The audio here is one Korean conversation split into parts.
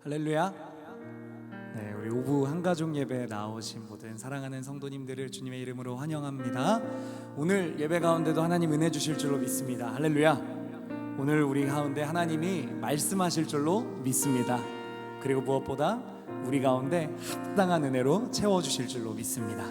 할렐루야. 네, 우리 오부 한가족 예배에 나오신 모든 사랑하는 성도님들을 주님의 이름으로 환영합니다. 오늘 예배 가운데도 하나님 은혜 주실 줄로 믿습니다. 할렐루야. 오늘 우리 가운데 하나님이 말씀하실 줄로 믿습니다. 그리고 무엇보다 우리 가운데 합당한 은혜로 채워주실 줄로 믿습니다.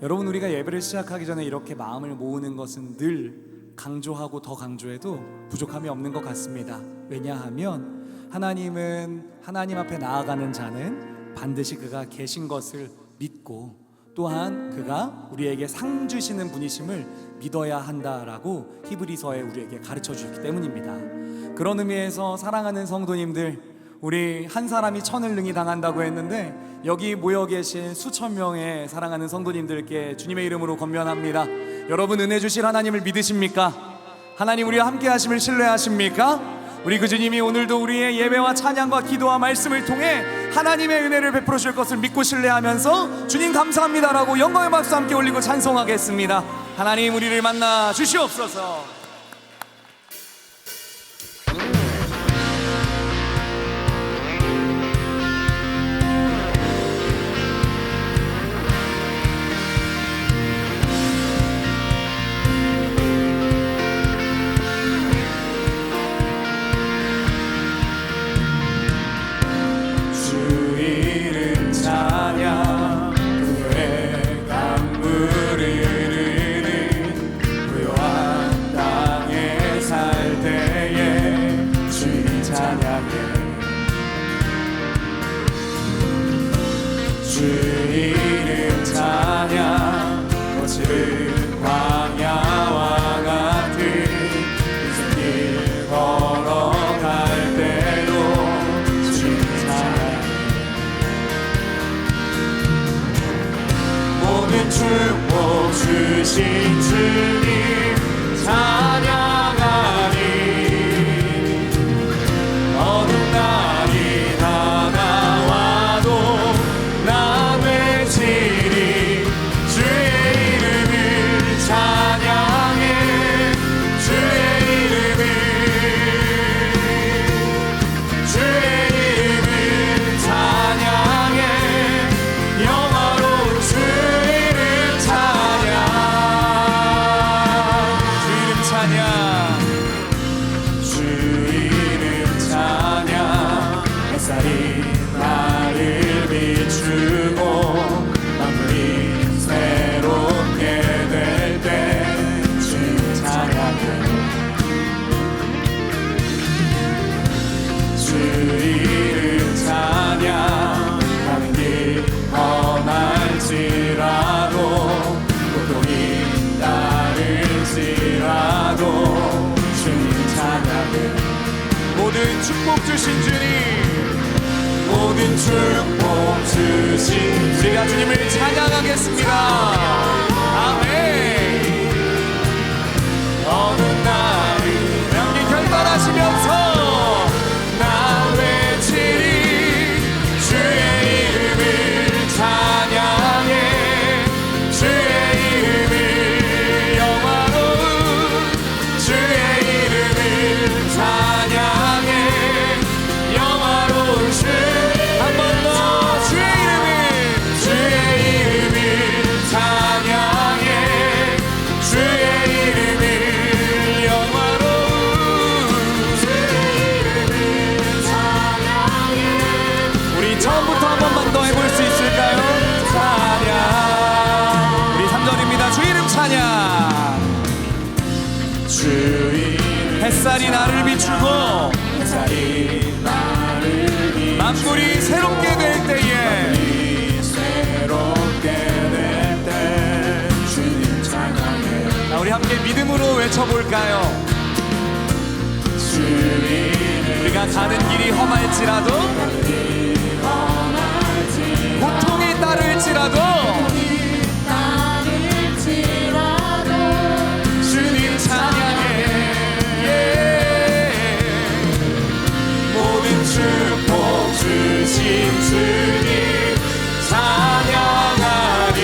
여러분, 우리가 예배를 시작하기 전에 이렇게 마음을 모으는 것은 늘 강조하고 더 강조해도 부족함이 없는 것 같습니다. 왜냐하면 하나님은 하나님 앞에 나아가는 자는 반드시 그가 계신 것을 믿고 또한 그가 우리에게 상 주시는 분이심을 믿어야 한다라고 히브리서에 우리에게 가르쳐 주셨기 때문입니다. 그런 의미에서 사랑하는 성도님들, 우리 한 사람이 천을 능히 당한다고 했는데 여기 모여 계신 수천 명의 사랑하는 성도님들께 주님의 이름으로 권면합니다. 여러분, 은혜 주실 하나님을 믿으십니까? 하나님 우리와 함께 하심을 신뢰하십니까? 우리 그 주님이 오늘도 우리의 예배와 찬양과 기도와 말씀을 통해 하나님의 은혜를 베풀어 줄 것을 믿고 신뢰하면서 주님 감사합니다라고 영광의 박수 함께 올리고 찬송하겠습니다. 하나님, 우리를 만나 주시옵소서. 주 이름 찬양, 거칠은 광야와 같은 인생길 걸어갈 때도 주 찬양, 모든 축복 주신 주님 찬양하리. 어느 날이 다가와도 나 외치리. 주의 이름을 찬양해. 주의 이름을, 주의 이름을 찬양해. 영화로운 주 이름 찬양. 주 이름 찬양. 주 이름 찬양. 햇살이 나를 비추고 만물이 새롭게 될 때 주 찬양해. 주 이름 찬양. 가는 길 험할지라도 고통이 따를지라도 주님 찬양해. 모든 축복 주신 주님, 모든 축복 주신 우리가 주님을 찬양하겠습니다. 아멘. 어느 날이 명기 결단하시면서 나 외치리. 주의 이름을 찬양해. 주의 이름을 영화로운 주의 이름을 찬양해. 영화로운 주. 한 번 더 주의 이름을 찬양해. 주의 이름을 영화로운 주의 이름을 찬양해. 우리 처음부터 한 번만 더 해볼 수 있을까요? 찬양. 우리 3절입니다. 주 이름 찬양. 주 이름 햇살이 나를 비추고 햇살이 나를 비추고 만물이 새롭게 될 때에 새롭게 될 때 주님 찬양해. 자, 우리 함께 믿음으로 외쳐볼까요? 주 이름 우리가 가는 길이 험할지라도 고통이 따를지라도 주님 찬양해. 모든 축복 주신 주님 찬양하리.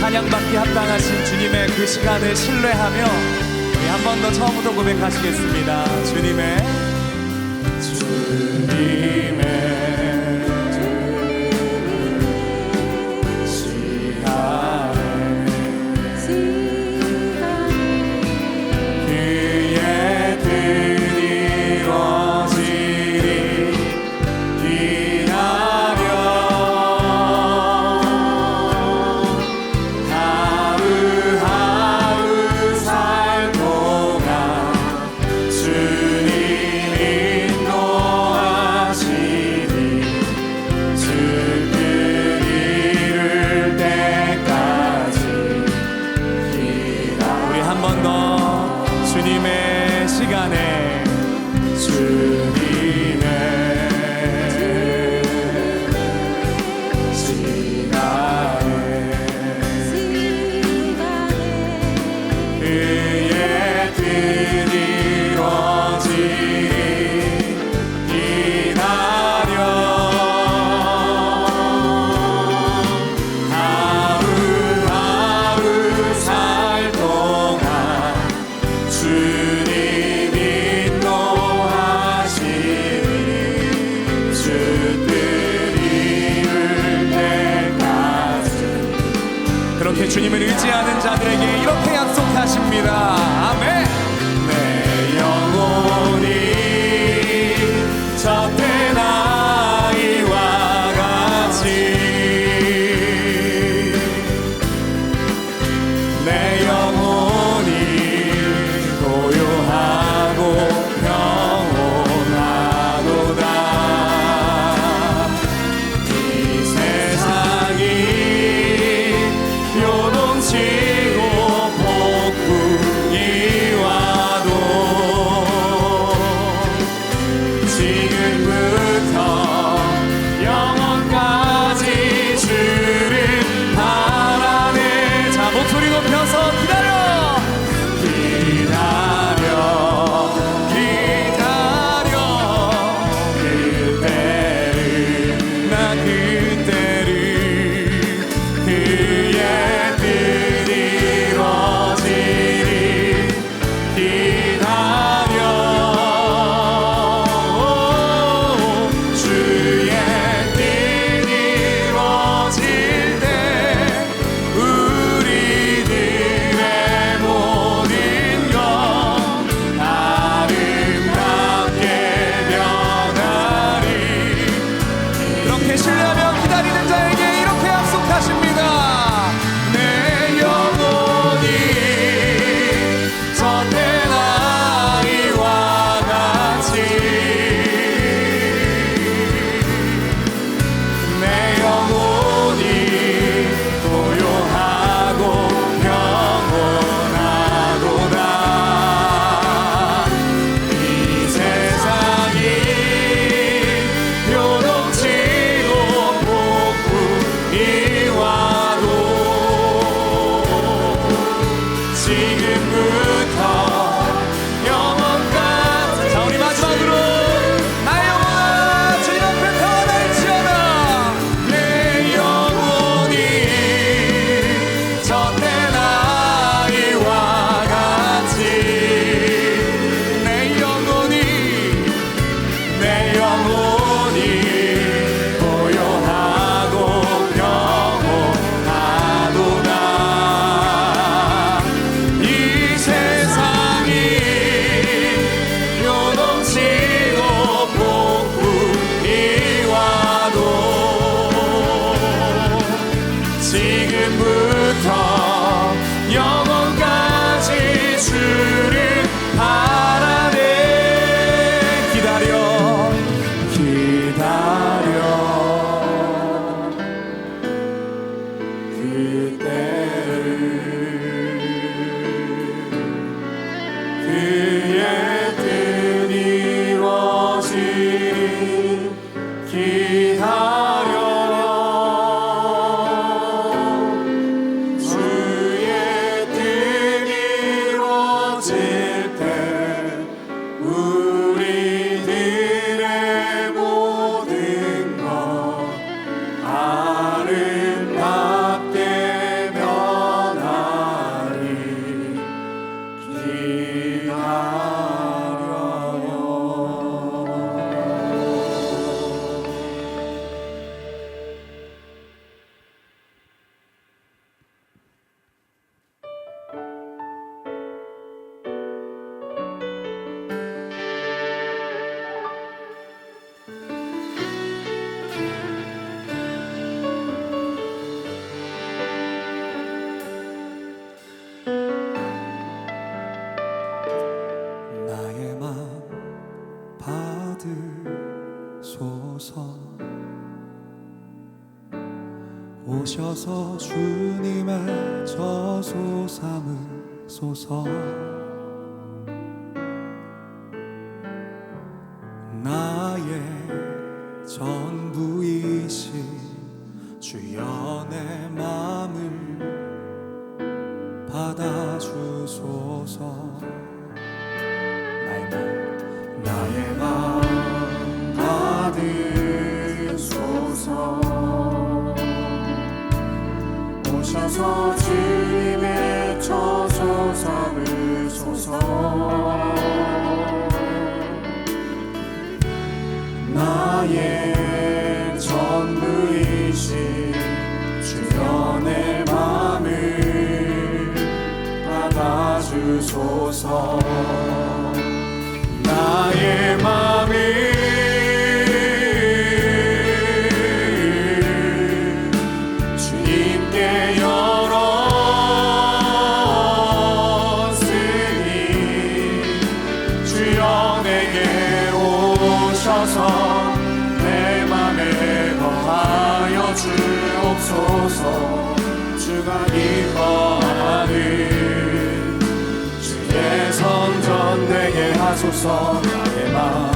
찬양받기 합당하신 주님의 그 시간을 신뢰하며 우리 한 번 더 처음부터 고백하시겠습니다. 주님의 주님을 의지하는 자들에게 이렇게 약속하십니다. 아멘. 내 영혼이 젖된 아이와 같이 내 영혼이 고요하고 평온하도다. 이 세상이 요동치고 폭풍이 와도 지금부터 영원까지 주를 바라네. 자, 목소리 높여서 기다려 기다려 기다려 그때를 나 그때를 그의 뜻이 이루어지리 기다려 주의 뜻이 이루어질 때 우리들의 모든 것 아름답게 변하리. 그렇게 신뢰하며 기다리는 자에게 이렇게 약속하십니다. 내 영혼이 젖된 아이와 같이 내 영혼이 고요하고 평온하도다. 이 세상이 요동치고 폭풍이 와도 지금부터 영원까지. 자, 우리 마지막으로 나의 영혼아 주님 앞에 편안할지어다. 내 영혼이 젖된 아이와 같이 내 영혼이 고요하고 평온하도다. 이 세상이 요동치고 폭풍이 와도 지금부터 영원까지 주를 바라네. 기다려 기다려 그때를 그의 뜻이 이루어지리 기다려 주의 뜻이 이루어질 때 우리들의 모든 것 아름답게 변하리. 오셔서 주님의 저소 삼으소서. 나의 전부이신 주여 내 마음을 받아주소서. 나의 마음 받으소서. 오셔서 주님의 저소 삼으소서. 나의 전부이신 주여 내 마음을 받아주소서. 나의 마음을 주님께 열었으니 주여 내게 오셔서 내 맘에 거하여 주옵소서. 주가 기뻐하는 주의 성전 되게 하소서. 나의 마음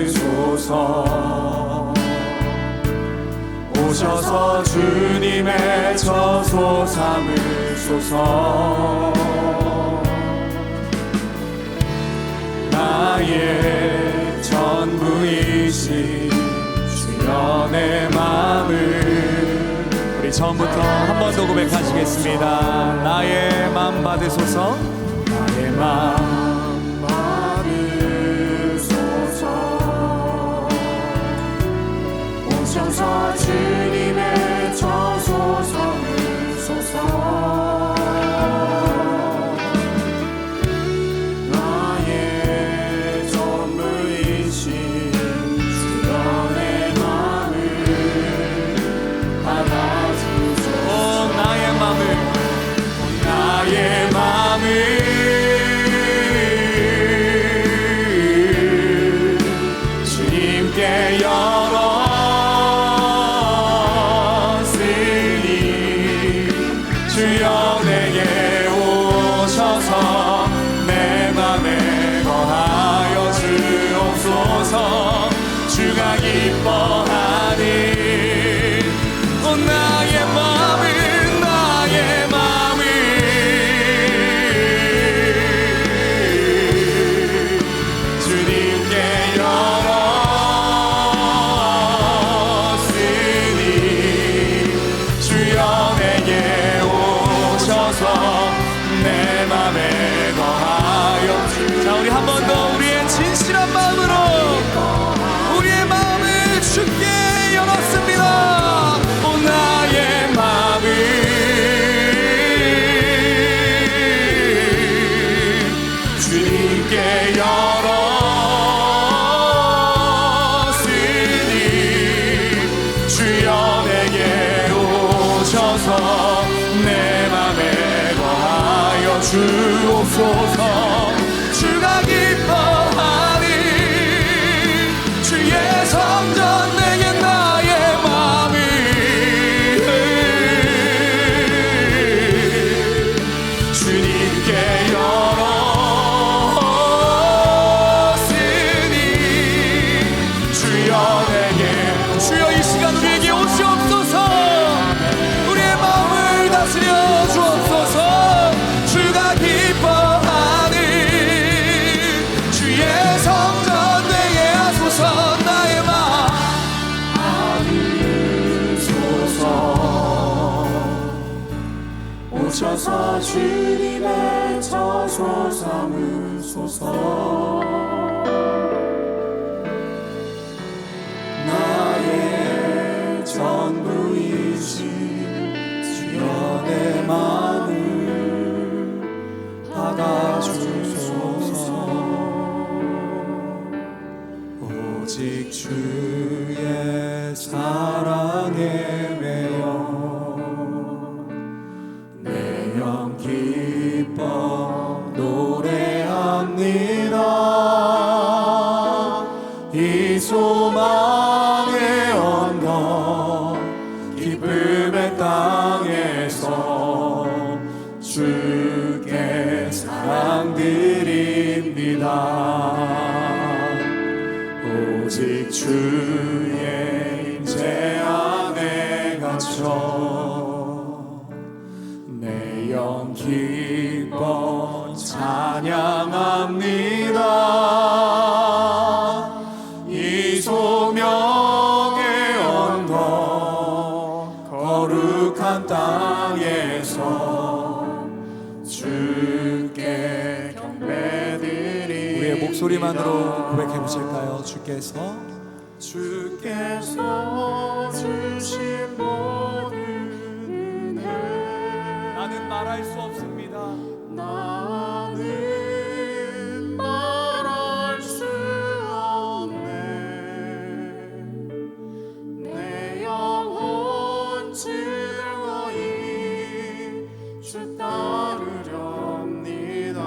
받으소서. 오셔서 주님의 저소 삼으소서. 나의 전부이신 주여 내 마음을. 우리 처음부터 한 번 더 고백하시겠습니다. 나의 마음 받으소서. 나의 마음 받으소서. 오셔서 주님의 저소 삼으소서. 나의 전부이신 주여 내 마음을 받아주소서. 나의 마음을 나의 마음을 주님께 열었으니 주여 내게 오셔서 내 맘에 거하여 주옵소서. 주가 기뻐하는 나의 마음을 주님께 열었으니 주여 내게 오셔서 내 맘에 거하여 자, 우리 한 번 더 우리의 진실한 마음으로 우리의 마음을 주께 열었습니다. 오 나의 마음을 주님께 열었으니 주여 내게 오셔서 내 맘에 거하여 주옵소서. 주가 기뻐하니 주의 성전 내게 나의 마음을 주님께 열었으니 주여 내게. 주여 이 시간 우리에게 오시옵소서. 우리의 마음을 다스려 주옵소서. 주가 기뻐하는 주의 성전 되게 하소서. 나의 마음 받으소서. 오셔서 주님의 저소 삼으소서. 나의 전부이신 주여 내 마음을 받아주소서. 오직 주의 사랑에 매여 내 영 기뻐 노래합니다. 이 소리 소망의 언덕 기쁨의 땅에서 주께 사랑 드립니다. 오직 주의 임재 안에 갇혀 내 영 기뻐 찬양합니다. 이 소명의 언덕 거룩한 땅에서 주께 경배드리. 우리의 목소리만으로 고백해 보실까요? 주께서 주신 모든 은혜 나는 말할 수 없습니다. 나는 말할 수 없네. 내 영혼 즐거이 주 따르렵니다.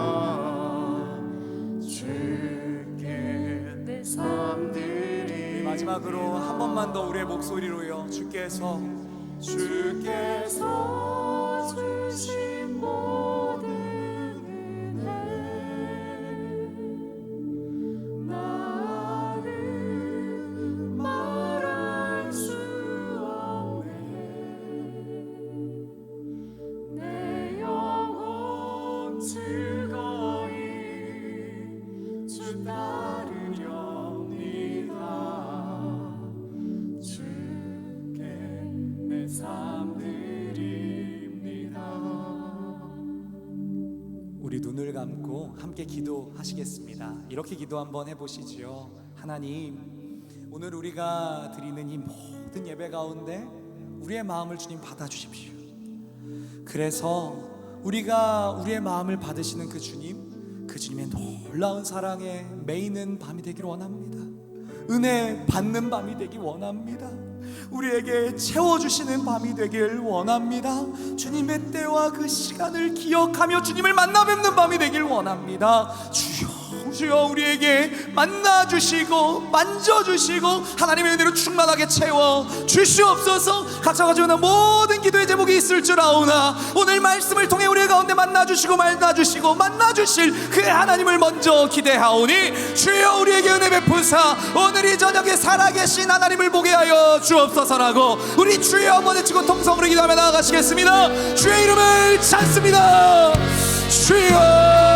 주께 내 삶 드리. 마지막으로 한 번만 더 우리의 목소리로요. 주께서 주신 모든 은혜 나는 말할 수 없네. 내 영혼 즐거이 주 따르렵니다. 주께 내 삶 드립니다. 우리 눈을 감고 함께 기도하시겠습니다. 이렇게 기도 한번 해보시지요. 하나님, 오늘 우리가 드리는 이 모든 예배 가운데 우리의 마음을 주님 받아주십시오. 그래서 우리가 우리의 마음을 받으시는 그 주님의 놀라운 사랑에 매이는 밤이 되기를 원합니다. 은혜 받는 밤이 되기 원합니다. 우리에게 채워주시는 밤이 되길 원합니다. 주님의 때와 그 시간을 기억하며 주님을 만나 뵙는 밤이 되길 원합니다. 주여 우리에게 만나주시고 만져주시고 하나님의 은혜로 충만하게 채워 주시옵소서. 각자 가지고 있는 모든 기도의 제목이 있을 줄 아오나 오늘 말씀을 통해 우리 가운데 만나주시고 만나주실 그 하나님을 먼저 기대하오니 주여 우리에게 은혜 베푸사 오늘 이 저녁에 살아계신 하나님을 보게 하여 주옵소서라고 우리 주의 한번 치고 통성으로 기도하며 나아가시겠습니다. 주의 이름을 찾습니다. 주여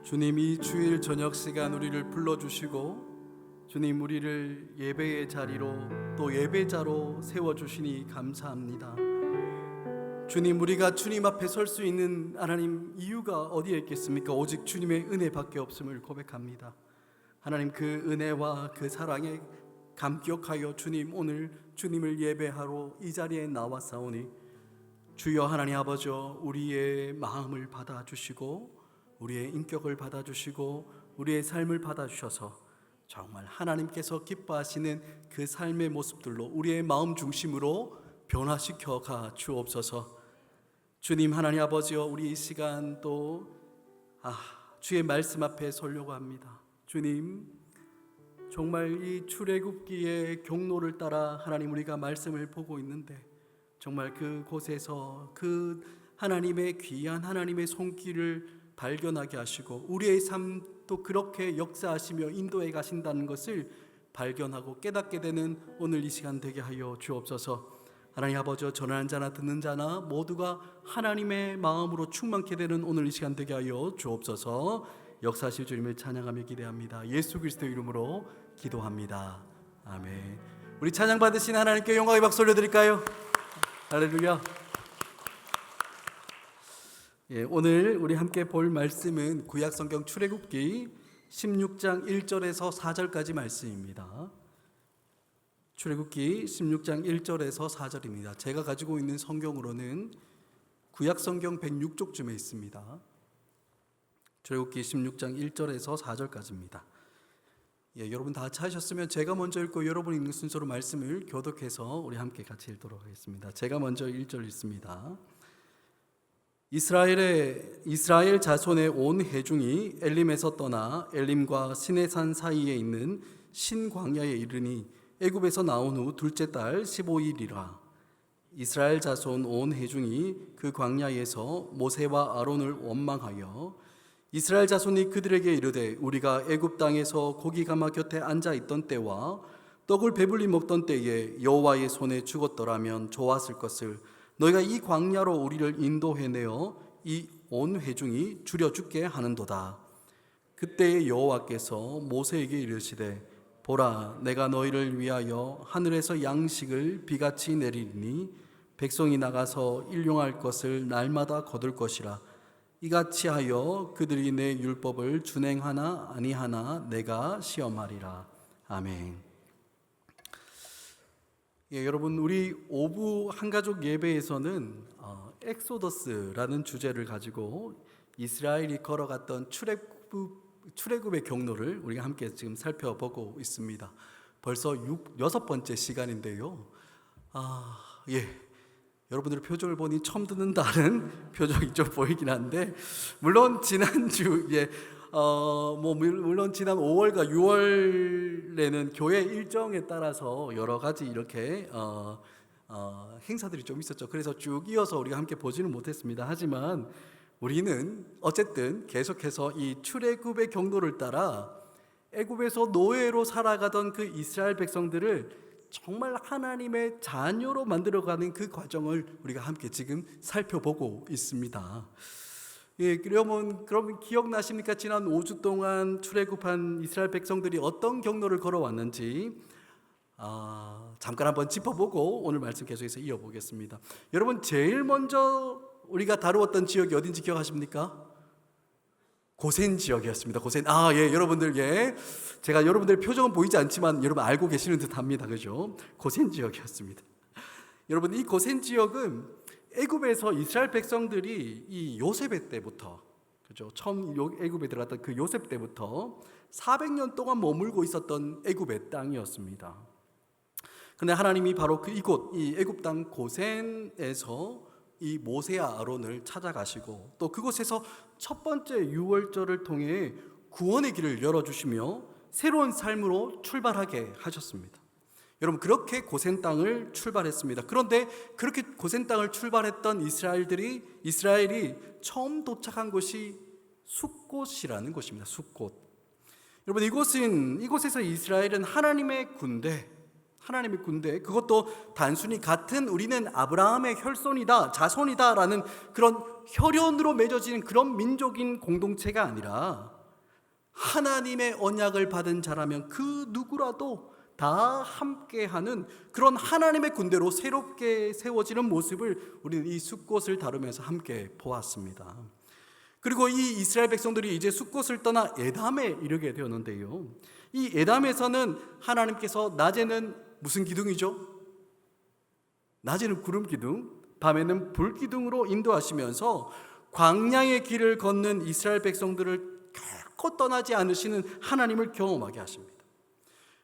주님, 이 주일 저녁 시간 우리를 불러주시고 주님 우리를 예배의 자리로 또 예배자로 세워주시니 감사합니다. 주님, 우리가 주님 앞에 설 수 있는 하나님 이유가 어디에 있겠습니까? 오직 주님의 은혜밖에 없음을 고백합니다. 하나님, 그 은혜와 그 사랑에 감격하여 주님 오늘 주님을 예배하러 이 자리에 나왔사오니 주여 하나님 아버지, 우리의 마음을 받아주시고 우리의 인격을 받아주시고 우리의 삶을 받아주셔서 정말 하나님께서 기뻐하시는 그 삶의 모습들로 우리의 마음 중심으로 변화시켜 가 주옵소서. 주님 하나님 아버지여, 우리 이 시간 또 주의 말씀 앞에 서려고 합니다. 주님, 정말 이 출애굽기의 경로를 따라 하나님 우리가 말씀을 보고 있는데 정말 그곳에서 그 하나님의 귀한 하나님의 손길을 발견하게 하시고 우리의 삶도 그렇게 역사하시며 인도해 가신다는 것을 발견하고 깨닫게 되는 오늘 이 시간 되게 하여 주옵소서. 하나님 아버지, 전하는 자나 듣는 자나 모두가 하나님의 마음으로 충만케 되는 오늘 이 시간 되게 하여 주옵소서. 역사하실 주님을 찬양하며 기대합니다. 예수 그리스도 이름으로 기도합니다. 아멘. 우리 찬양 받으신 하나님께 영광의 박수 올려드릴까요? 할렐루야. 오늘 우리 함께 볼 말씀은 구약성경 출애굽기 16장 1절에서 4절까지 말씀입니다. 출애굽기 16장 1절에서 4절입니다. 제가 가지고 있는 성경으로는 구약성경 106쪽쯤에 있습니다. 출애굽기 16장 1절에서 4절까지입니다. 여러분 다 찾으셨으면 제가 먼저 읽고 여러분이 읽는 순서로 말씀을 교독해서 우리 함께 같이 읽도록 하겠습니다. 제가 먼저 1절 읽습니다. 이스라엘 자손의 온 회중이 엘림에서 떠나 엘림과 시내산 사이에 있는 신광야에 이르니 애굽에서 나온 후 둘째 달 15일이라. 이스라엘 자손 온 회중이 그 광야에서 모세와 아론을 원망하여 이스라엘 자손이 그들에게 이르되 우리가 애굽 땅에서 고기 가마 곁에 앉아 있던 때와 떡을 배불리 먹던 때에 여호와의 손에 죽었더라면 좋았을 것을 너희가 이 광야로 우리를 인도해내어 이 온 회중이 줄여 죽게 하는도다. 그때에 여호와께서 모세에게 이르시되 보라, 내가 너희를 위하여 하늘에서 양식을 비같이 내리니 백성이 나가서 일용할 것을 날마다 거둘 것이라. 이같이 하여 그들이 내 율법을 준행하나 아니하나 내가 시험하리라. 아멘. 여러분, 우리 오부 한가족 예배에서는 엑소더스라는 주제를 가지고 이스라엘이 걸어갔던 출애굽의 경로를 우리가 함께 지금 살펴보고 있습니다. 벌써 6번째 시간인데요. 여러분들의 표정을 보니 처음 듣는다는 표정이 좀 보이긴 한데, 물론 지난주 물론 지난 5월과 6월에는 교회 일정에 따라서 여러 가지 이렇게 행사들이 좀 있었죠. 그래서 쭉 이어서 우리가 함께 보지는 못했습니다. 하지만 우리는 어쨌든 계속해서 이 출애굽의 경로를 따라 애굽에서 노예로 살아가던 그 이스라엘 백성들을 정말 하나님의 자녀로 만들어가는 그 과정을 우리가 함께 지금 살펴보고 있습니다. 그러면 기억나십니까? 지난 5주 동안 출애굽한 이스라엘 백성들이 어떤 경로를 걸어왔는지 잠깐 한번 짚어보고 오늘 말씀 계속해서 이어보겠습니다. 여러분, 제일 먼저 우리가 다루었던 지역이 어딘지 기억하십니까? 고센 지역이었습니다. 고센. 여러분들, 제가 여러분들의 표정은 보이지 않지만 여러분 알고 계시는 듯합니다. 그죠? 고센 지역이었습니다. 여러분, 이 고센 지역은 애굽에서 이스라엘 백성들이 이 요셉의 때부터, 그죠? 처음 애굽에 들어갔던 그 요셉 때부터 400년 동안 머물고 있었던 애굽의 땅이었습니다. 근데 하나님이 바로 이 애굽 땅 고센에서 이 모세와 아론을 찾아가시고 또 그곳에서 첫 번째 유월절을 통해 구원의 길을 열어주시며 새로운 삶으로 출발하게 하셨습니다. 여러분, 그렇게 고센 땅을 출발했습니다. 그런데 그렇게 고센 땅을 출발했던 이스라엘이 처음 도착한 곳이 숫곳이라는 곳입니다. 숫곳. 여러분, 이곳에서 이스라엘은 하나님의 군대, 그것도 단순히 같은 우리는 아브라함의 혈손이다, 자손이다라는 그런 혈연으로 맺어지는 그런 민족인 공동체가 아니라 하나님의 언약을 받은 자라면 그 누구라도 다 함께하는 그런 하나님의 군대로 새롭게 세워지는 모습을 우리는 이 숫곳을 다루면서 함께 보았습니다. 그리고 이 이스라엘 백성들이 이제 숫곳을 떠나 에담에 이르게 되었는데요, 이 에담에서는 하나님께서 낮에는 무슨 기둥이죠? 낮에는 구름 기둥, 밤에는 불 기둥으로 인도하시면서 광야의 길을 걷는 이스라엘 백성들을 결코 떠나지 않으시는 하나님을 경험하게 하십니다.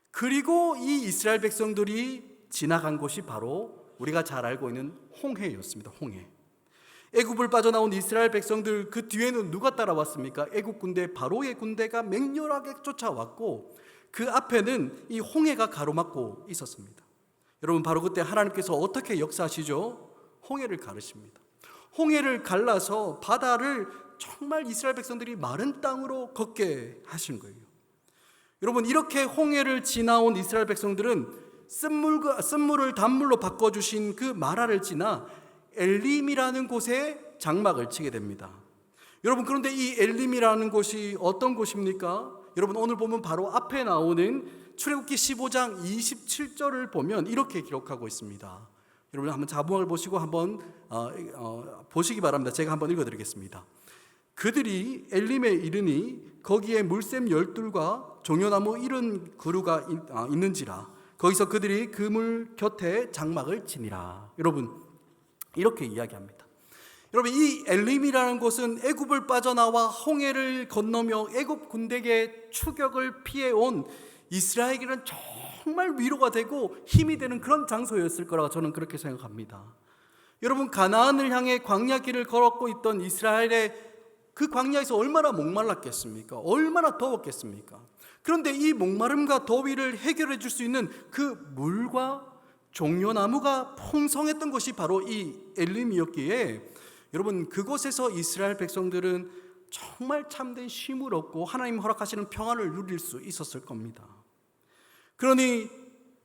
그리고 이 이스라엘 백성들이 지나간 곳이 바로 우리가 잘 알고 있는 홍해였습니다. 홍해. 애굽을 빠져나온 이스라엘 백성들 그 뒤에는 누가 따라왔습니까? 애굽 군대, 바로의 군대가 맹렬하게 쫓아왔고 그 앞에는 이 홍해가 가로막고 있었습니다. 여러분, 바로 그때 하나님께서 어떻게 역사하시죠? 홍해를 가르십니다. 홍해를 갈라서 바다를 정말 이스라엘 백성들이 마른 땅으로 걷게 하신 거예요. 여러분, 이렇게 홍해를 지나온 이스라엘 백성들은 쓴물을 단물로 바꿔주신 그 마라를 지나 엘림이라는 곳에 장막을 치게 됩니다. 여러분, 그런데 이 엘림이라는 곳이 어떤 곳입니까? 여러분, 오늘 보면 바로 앞에 나오는 출애굽기 15장 27절을 보면 이렇게 기록하고 있습니다. 여러분, 한번 자막을 보시고 한번 보시기 바랍니다. 제가 한번 읽어드리겠습니다. 그들이 엘림에 이르니 거기에 물샘 12과 종려나무 70그루가 있는지라 거기서 그들이 그 물 곁에 장막을 치니라. 여러분, 이렇게 이야기합니다. 여러분, 이 엘림이라는 곳은 애굽을 빠져나와 홍해를 건너며 애굽 군대의 추격을 피해온 이스라엘에게는 정말 위로가 되고 힘이 되는 그런 장소였을 거라고 저는 그렇게 생각합니다. 여러분, 가나안을 향해 광야 길을 걸었고 있던 이스라엘의 그 광야에서 얼마나 목말랐겠습니까? 얼마나 더웠겠습니까? 그런데 이 목마름과 더위를 해결해 줄 수 있는 그 물과 종려나무가 풍성했던 것이 바로 이 엘림이었기에 여러분, 그곳에서 이스라엘 백성들은 정말 참된 쉼을 얻고 하나님 허락하시는 평안을 누릴 수 있었을 겁니다. 그러니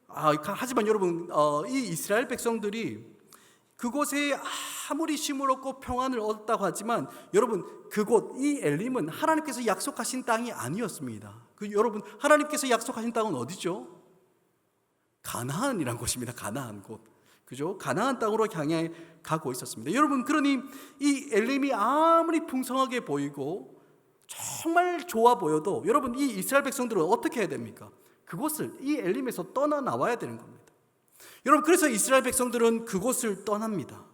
하지만 여러분, 이 이스라엘 백성들이 그곳에 아무리 쉼을 얻고 평안을 얻었다고 하지만 여러분, 그곳 이 엘림은 하나님께서 약속하신 땅이 아니었습니다. 여러분, 하나님께서 약속하신 땅은 어디죠? 가나안이란 곳입니다. 가나안 곳, 그죠? 가나안 땅으로 향해 가고 있었습니다. 여러분, 그러니 이 엘림이 아무리 풍성하게 보이고 정말 좋아 보여도 여러분, 이 이스라엘 백성들은 어떻게 해야 됩니까? 그곳을 이 엘림에서 떠나 나와야 되는 겁니다. 여러분, 그래서 이스라엘 백성들은 그곳을 떠납니다.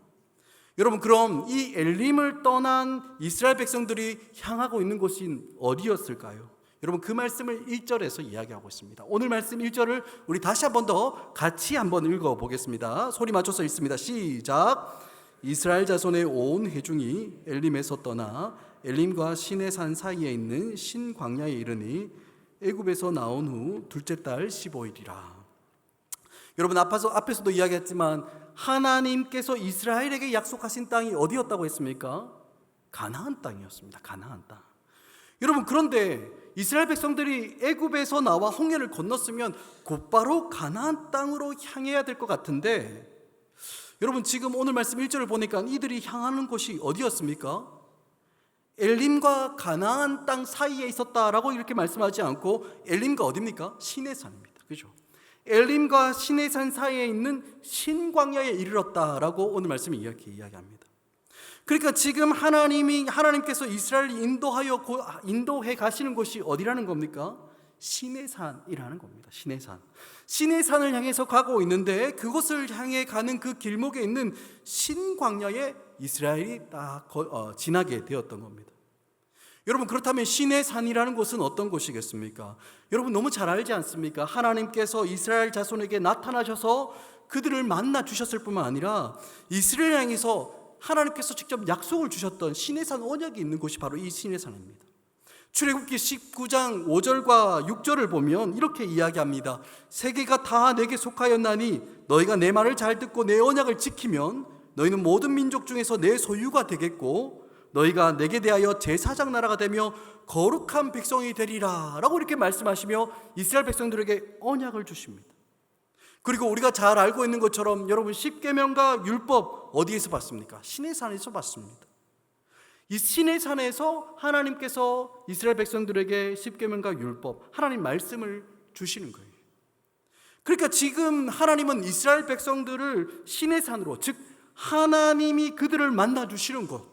여러분, 그럼 이 엘림을 떠난 이스라엘 백성들이 향하고 있는 곳이 어디였을까요? 여러분, 그 말씀을 1절에서 이야기하고 있습니다. 오늘 말씀 1절을 우리 다시 한 번 더 같이 한번 읽어보겠습니다. 소리 맞춰서 읽습니다. 시작. 이스라엘 자손의 온 회중이 엘림에서 떠나 엘림과 시내산 사이에 있는 신광야에 이르니 애굽에서 나온 후 둘째 달 15일이라. 여러분, 앞에서도 이야기했지만 하나님께서 이스라엘에게 약속하신 땅이 어디였다고 했습니까? 가나안 땅이었습니다. 가나안 땅. 여러분, 그런데 이스라엘 백성들이 애굽에서 나와 홍해를 건넜으면 곧바로 가나안 땅으로 향해야 될 것 같은데 여러분, 지금 오늘 말씀 1절을 보니까 이들이 향하는 곳이 어디였습니까? 엘림과 가나안 땅 사이에 있었다라고 이렇게 말씀하지 않고 엘림과 어디입니까? 시내산입니다. 그죠? 엘림과 시내산 사이에 있는 신광야에 이르렀다라고 오늘 말씀이 이렇게 이야기합니다. 그러니까 지금 하나님께서 이스라엘을 인도해 가시는 곳이 어디라는 겁니까? 시내산이라는 겁니다. 시내산을 향해서 가고 있는데 그곳을 향해 가는 그 길목에 있는 신광야에 이스라엘이 딱 지나게 되었던 겁니다. 여러분, 그렇다면 시내산이라는 곳은 어떤 곳이겠습니까? 여러분, 너무 잘 알지 않습니까? 하나님께서 이스라엘 자손에게 나타나셔서 그들을 만나 주셨을 뿐만 아니라 이스라엘 향해서 하나님께서 직접 약속을 주셨던 시내산 언약이 있는 곳이 바로 이 시내산입니다. 출애굽기 19장 5절과 6절을 보면 이렇게 이야기합니다. 세계가 다 내게 속하였나니 너희가 내 말을 잘 듣고 내 언약을 지키면 너희는 모든 민족 중에서 내 소유가 되겠고 너희가 내게 대하여 제사장 나라가 되며 거룩한 백성이 되리라 라고 이렇게 말씀하시며 이스라엘 백성들에게 언약을 주십니다. 그리고 우리가 잘 알고 있는 것처럼 여러분, 십계명과 율법 어디에서 받습니까? 시내산에서 받습니다. 이 시내산에서 하나님께서 이스라엘 백성들에게 십계명과 율법, 하나님 말씀을 주시는 거예요. 그러니까 지금 하나님은 이스라엘 백성들을 시내산으로, 즉 하나님이 그들을 만나 주시는 곳,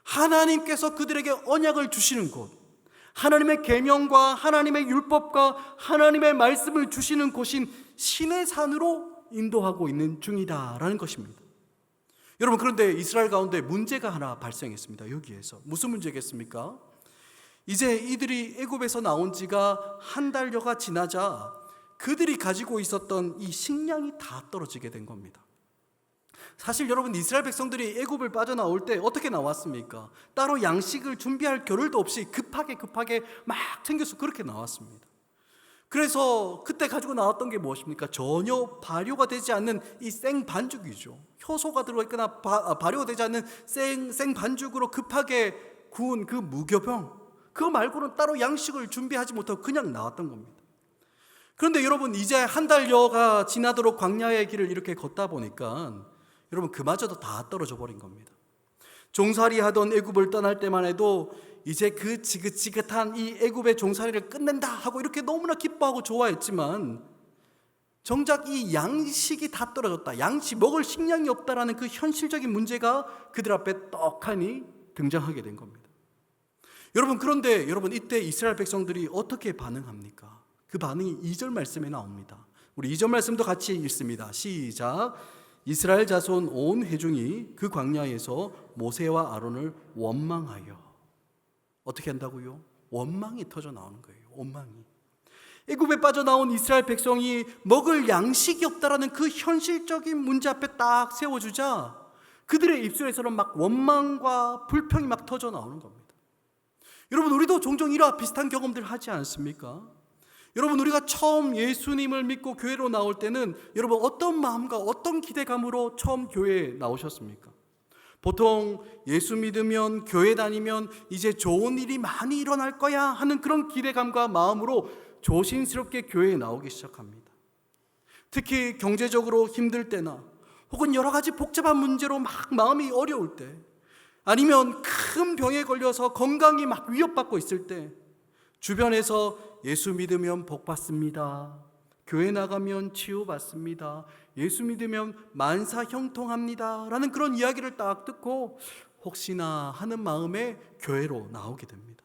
하나님께서 그들에게 언약을 주시는 곳, 하나님의 계명과 하나님의 율법과 하나님의 말씀을 주시는 곳인 시내산으로 인도하고 있는 중이다라는 것입니다. 여러분, 그런데 이스라엘 가운데 문제가 하나 발생했습니다. 여기에서 무슨 문제겠습니까? 이제 이들이 애굽에서 나온 지가 한 달여가 지나자 그들이 가지고 있었던 이 식량이 다 떨어지게 된 겁니다. 사실 여러분, 이스라엘 백성들이 애굽을 빠져나올 때 어떻게 나왔습니까? 따로 양식을 준비할 겨를도 없이 급하게 막 챙겨서 그렇게 나왔습니다. 그래서 그때 가지고 나왔던 게 무엇입니까? 전혀 발효가 되지 않는 이 생반죽이죠. 효소가 들어있거나 발효가 되지 않는 생반죽으로 급하게 구운 그 무교병, 그거 말고는 따로 양식을 준비하지 못하고 그냥 나왔던 겁니다. 그런데 여러분, 이제 한 달여가 지나도록 광야의 길을 이렇게 걷다 보니까 여러분, 그마저도 다 떨어져 버린 겁니다. 종살이 하던 애굽을 떠날 때만 해도 이제 그 지긋지긋한 이 애굽의 종살이를 끝낸다 하고 이렇게 너무나 기뻐하고 좋아했지만, 정작 이 양식이 다 떨어졌다, 먹을 식량이 없다라는 그 현실적인 문제가 그들 앞에 떡하니 등장하게 된 겁니다. 여러분, 그런데 여러분, 이때 이스라엘 백성들이 어떻게 반응합니까? 그 반응이 2절 말씀에 나옵니다. 우리 2절 말씀도 같이 읽습니다. 시작. 이스라엘 자손 온 회중이 그 광야에서 모세와 아론을 원망하여. 어떻게 한다고요? 원망이 터져 나오는 거예요. 원망이. 애굽에 빠져나온 이스라엘 백성이 먹을 양식이 없다라는 그 현실적인 문제 앞에 딱 세워주자 그들의 입술에서는 막 원망과 불평이 막 터져 나오는 겁니다. 여러분, 우리도 종종 이러한 비슷한 경험들 하지 않습니까? 여러분, 우리가 처음 예수님을 믿고 교회로 나올 때는 여러분, 어떤 마음과 어떤 기대감으로 처음 교회에 나오셨습니까? 보통 예수 믿으면, 교회 다니면 이제 좋은 일이 많이 일어날 거야 하는 그런 기대감과 마음으로 조심스럽게 교회에 나오기 시작합니다. 특히 경제적으로 힘들 때나 혹은 여러 가지 복잡한 문제로 막 마음이 어려울 때, 아니면 큰 병에 걸려서 건강이 막 위협받고 있을 때 주변에서 예수 믿으면 복 받습니다, 교회 나가면 치유받습니다, 예수 믿으면 만사 형통합니다 라는 그런 이야기를 딱 듣고 혹시나 하는 마음에 교회로 나오게 됩니다.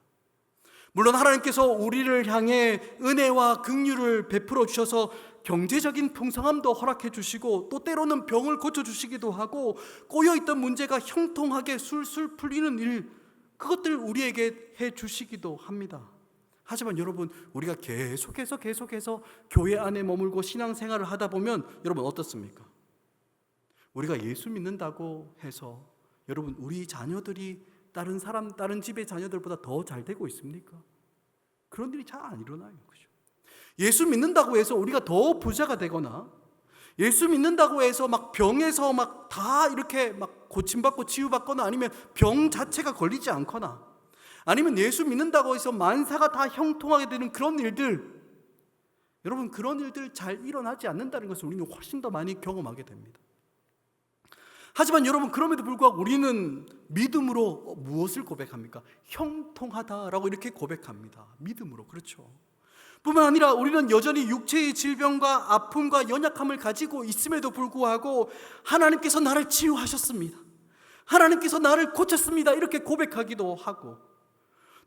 물론 하나님께서 우리를 향해 은혜와 긍휼을 베풀어 주셔서 경제적인 풍성함도 허락해 주시고, 또 때로는 병을 고쳐주시기도 하고, 꼬여있던 문제가 형통하게 술술 풀리는 일, 그것들 우리에게 해 주시기도 합니다. 하지만 여러분, 우리가 계속해서 교회 안에 머물고 신앙생활을 하다 보면 여러분 어떻습니까? 우리가 예수 믿는다고 해서 여러분, 우리 자녀들이 다른 집의 자녀들보다 더 잘 되고 있습니까? 그런 일이 잘 안 일어나요. 그죠? 예수 믿는다고 해서 우리가 더 부자가 되거나, 예수 믿는다고 해서 막 병에서 막 다 이렇게 막 고침받고 치유받거나, 아니면 병 자체가 걸리지 않거나, 아니면 예수 믿는다고 해서 만사가 다 형통하게 되는 그런 일들, 여러분, 그런 일들 잘 일어나지 않는다는 것을 우리는 훨씬 더 많이 경험하게 됩니다. 하지만 여러분, 그럼에도 불구하고 우리는 믿음으로 무엇을 고백합니까? 형통하다라고 이렇게 고백합니다. 믿음으로. 그렇죠. 뿐만 아니라 우리는 여전히 육체의 질병과 아픔과 연약함을 가지고 있음에도 불구하고 하나님께서 나를 치유하셨습니다, 하나님께서 나를 고쳤습니다, 이렇게 고백하기도 하고,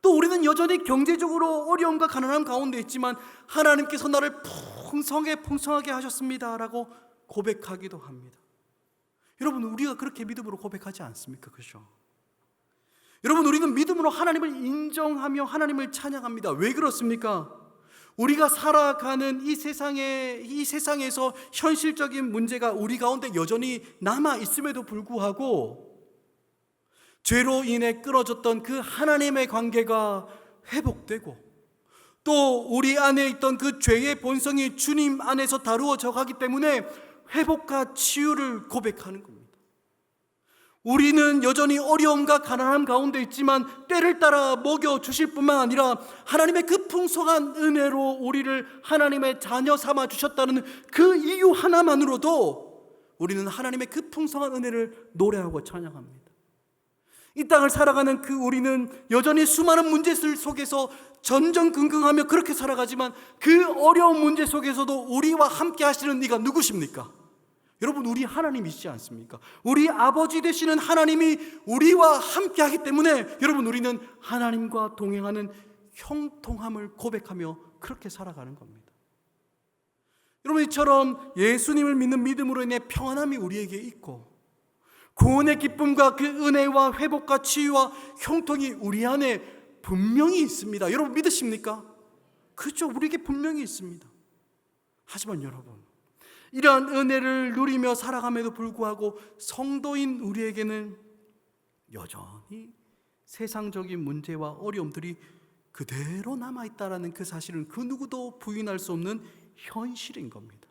또 우리는 여전히 경제적으로 어려움과 가난함 가운데 있지만 하나님께서 나를 풍성하게 하셨습니다라고 고백하기도 합니다. 여러분, 우리가 그렇게 믿음으로 고백하지 않습니까? 그렇죠? 여러분, 우리는 믿음으로 하나님을 인정하며 하나님을 찬양합니다. 왜 그렇습니까? 우리가 살아가는 이 세상에서 현실적인 문제가 우리 가운데 여전히 남아 있음에도 불구하고 죄로 인해 끊어졌던 그 하나님의 관계가 회복되고, 또 우리 안에 있던 그 죄의 본성이 주님 안에서 다루어져 가기 때문에 회복과 치유를 고백하는 겁니다. 우리는 여전히 어려움과 가난함 가운데 있지만 때를 따라 먹여주실 뿐만 아니라 하나님의 그 풍성한 은혜로 우리를 하나님의 자녀 삼아 주셨다는 그 이유 하나만으로도 우리는 하나님의 그 풍성한 은혜를 노래하고 찬양합니다. 이 땅을 살아가는 그 우리는 여전히 수많은 문제들 속에서 전전긍긍하며 그렇게 살아가지만, 그 어려운 문제 속에서도 우리와 함께 하시는 이가 누구십니까? 여러분, 우리 하나님이시지 않습니까? 우리 아버지 되시는 하나님이 우리와 함께 하기 때문에 여러분, 우리는 하나님과 동행하는 형통함을 고백하며 그렇게 살아가는 겁니다. 여러분, 이처럼 예수님을 믿는 믿음으로 인해 평안함이 우리에게 있고, 구원의 기쁨과 그 은혜와 회복과 치유와 형통이 우리 안에 분명히 있습니다. 여러분, 믿으십니까? 그렇죠. 우리에게 분명히 있습니다. 하지만 여러분, 이러한 은혜를 누리며 살아감에도 불구하고 성도인 우리에게는 여전히 세상적인 문제와 어려움들이 그대로 남아있다는 그 사실은 그 누구도 부인할 수 없는 현실인 겁니다.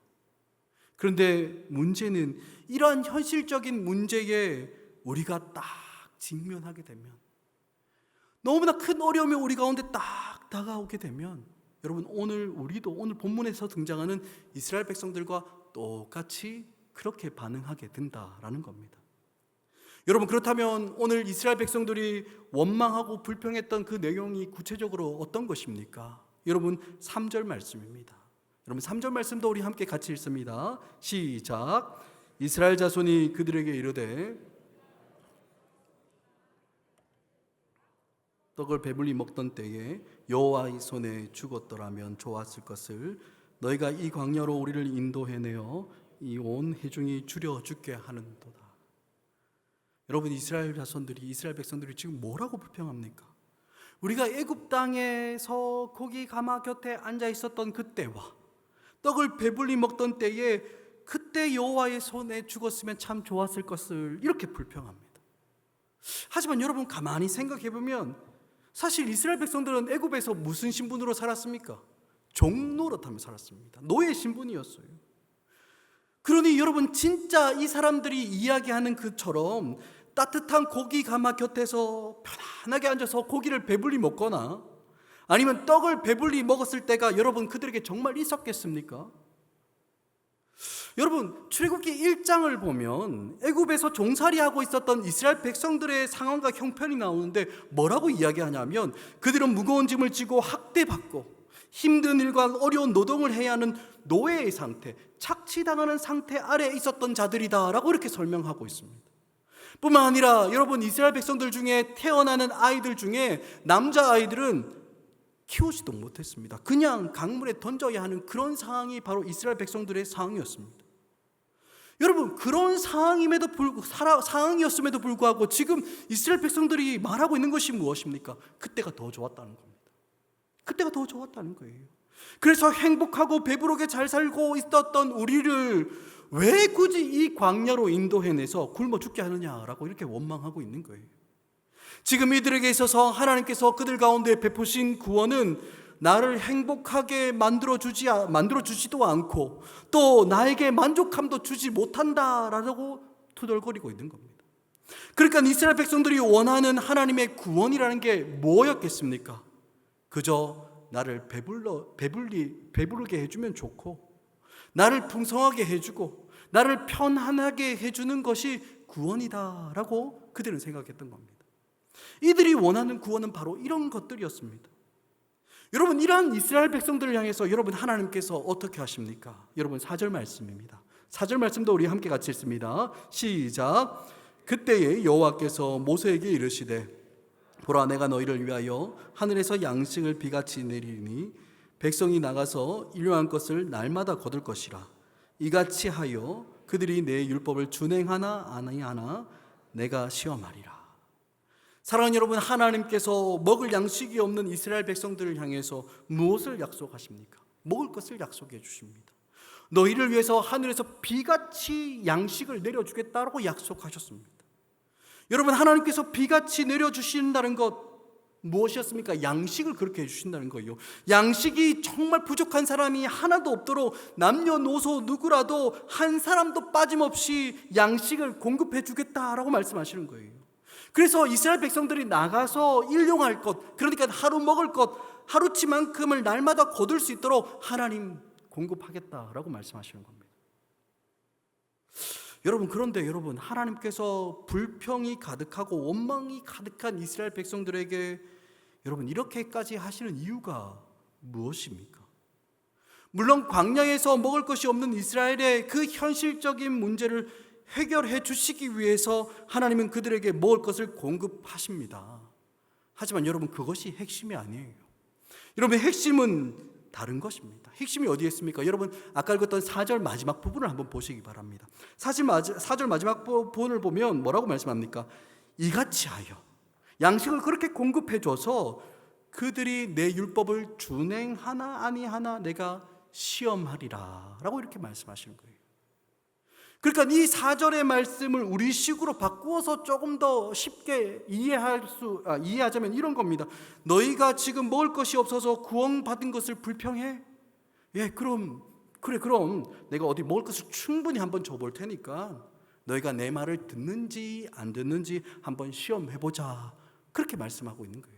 그런데 문제는 이러한 현실적인 문제에 우리가 딱 직면하게 되면 너무나 큰 어려움이 우리 가운데 딱 다가오게 되면 여러분 우리도 오늘 본문에서 등장하는 이스라엘 백성들과 똑같이 그렇게 반응하게 된다라는 겁니다. 여러분, 그렇다면 오늘 이스라엘 백성들이 원망하고 불평했던 그 내용이 구체적으로 어떤 것입니까? 여러분, 3절 말씀입니다. 여러분, 3절 말씀도 우리 함께 같이 읽습니다. 시작. 이스라엘 자손이 그들에게 이르되 떡을 배불리 먹던 때에 여호와의 손에 죽었더라면 좋았을 것을 너희가 이 광야로 우리를 인도해내어 이 온 회중이 줄여 죽게 하는도다. 여러분, 이스라엘 백성들이 지금 뭐라고 불평합니까? 우리가 애굽 땅에서 고기 가마 곁에 앉아 있었던 그때와 떡을 배불리 먹던 때에 그때 여호와의 손에 죽었으면 참 좋았을 것을 이렇게 불평합니다. 하지만 여러분, 가만히 생각해 보면 사실 이스라엘 백성들은 애굽에서 무슨 신분으로 살았습니까? 종노릇하며 살았습니다. 노예 신분이었어요. 그러니 여러분, 진짜 이 사람들이 이야기하는 그처럼 따뜻한 고기 가마 곁에서 편안하게 앉아서 고기를 배불리 먹거나 아니면 떡을 배불리 먹었을 때가 여러분 그들에게 정말 있었겠습니까? 여러분, 출애굽기 1장을 보면 애굽에서 종살이하고 있었던 이스라엘 백성들의 상황과 형편이 나오는데 뭐라고 이야기하냐면 그들은 무거운 짐을 지고 학대받고 힘든 일과 어려운 노동을 해야 하는 노예의 상태, 착취당하는 상태 아래에 있었던 자들이다라고 이렇게 설명하고 있습니다. 뿐만 아니라 여러분, 이스라엘 백성들 중에 태어나는 아이들 중에 남자아이들은 키우지도 못했습니다. 그냥 강물에 던져야 하는 그런 상황이 바로 이스라엘 백성들의 상황이었습니다. 여러분, 그런 상황이었음에도 불구하고 지금 이스라엘 백성들이 말하고 있는 것이 무엇입니까? 그때가 더 좋았다는 겁니다. 그때가 더 좋았다는 거예요. 그래서 행복하고 배부르게 잘 살고 있었던 우리를 왜 굳이 이 광야로 인도해내서 굶어 죽게 하느냐라고 이렇게 원망하고 있는 거예요. 지금 이들에게 있어서 하나님께서 그들 가운데 베푸신 구원은 나를 행복하게 만들어주지도 않고 또 나에게 만족함도 주지 못한다라고 투덜거리고 있는 겁니다. 그러니까 이스라엘 백성들이 원하는 하나님의 구원이라는 게 뭐였겠습니까? 그저 나를 배부르게 해주면 좋고 나를 풍성하게 해주고 나를 편안하게 해주는 것이 구원이다라고 그들은 생각했던 겁니다. 이들이 원하는 구원은 바로 이런 것들이었습니다. 여러분, 이러한 이스라엘 백성들을 향해서 여러분 하나님께서 어떻게 하십니까? 여러분 4절 말씀입니다. 4절 말씀도 우리 함께 같이 읽습니다. 시작. 그때에 여호와께서 모세에게 이르시되 보라, 내가 너희를 위하여 하늘에서 양식을 비같이 내리니 백성이 나가서 일용할 것을 날마다 거둘 것이라. 이같이 하여 그들이 내 율법을 준행하나 아니하나 내가 시험하리라. 사랑하는 여러분, 하나님께서 먹을 양식이 없는 이스라엘 백성들을 향해서 무엇을 약속하십니까? 먹을 것을 약속해 주십니다. 너희를 위해서 하늘에서 비같이 양식을 내려주겠다라고 약속하셨습니다. 여러분, 하나님께서 비같이 내려주신다는 것 무엇이었습니까? 양식을 그렇게 해주신다는 거예요. 양식이 정말 부족한 사람이 하나도 없도록 남녀노소 누구라도 한 사람도 빠짐없이 양식을 공급해 주겠다라고 말씀하시는 거예요. 그래서 이스라엘 백성들이 나가서 일용할 것, 그러니까 하루 먹을 것, 하루치만큼을 날마다 거둘 수 있도록 하나님 공급하겠다라고 말씀하시는 겁니다. 여러분, 그런데 여러분, 하나님께서 불평이 가득하고 원망이 가득한 이스라엘 백성들에게 여러분 이렇게까지 하시는 이유가 무엇입니까? 물론 광야에서 먹을 것이 없는 이스라엘의 그 현실적인 문제를 해결해 주시기 위해서 하나님은 그들에게 먹을 것을 공급하십니다. 하지만 여러분, 그것이 핵심이 아니에요. 여러분, 핵심은 다른 것입니다. 핵심이 어디에 있습니까? 여러분, 아까 읽었던 4절 마지막 부분을 한번 보시기 바랍니다. 4절 마지막 부분을 보면 뭐라고 말씀합니까? 이같이 하여 양식을 그렇게 공급해줘서 그들이 내 율법을 준행하나 아니하나 내가 시험하리라 라고 이렇게 말씀하시는 거예요. 그러니까 이 4절의 말씀을 우리식으로 바꾸어서 조금 더 쉽게 이해하자면 이런 겁니다. 너희가 지금 먹을 것이 없어서 구원받은 것을 불평해? 그럼 내가 어디 먹을 것을 충분히 한번 줘볼 테니까 너희가 내 말을 듣는지 안 듣는지 한번 시험해보자. 그렇게 말씀하고 있는 거예요.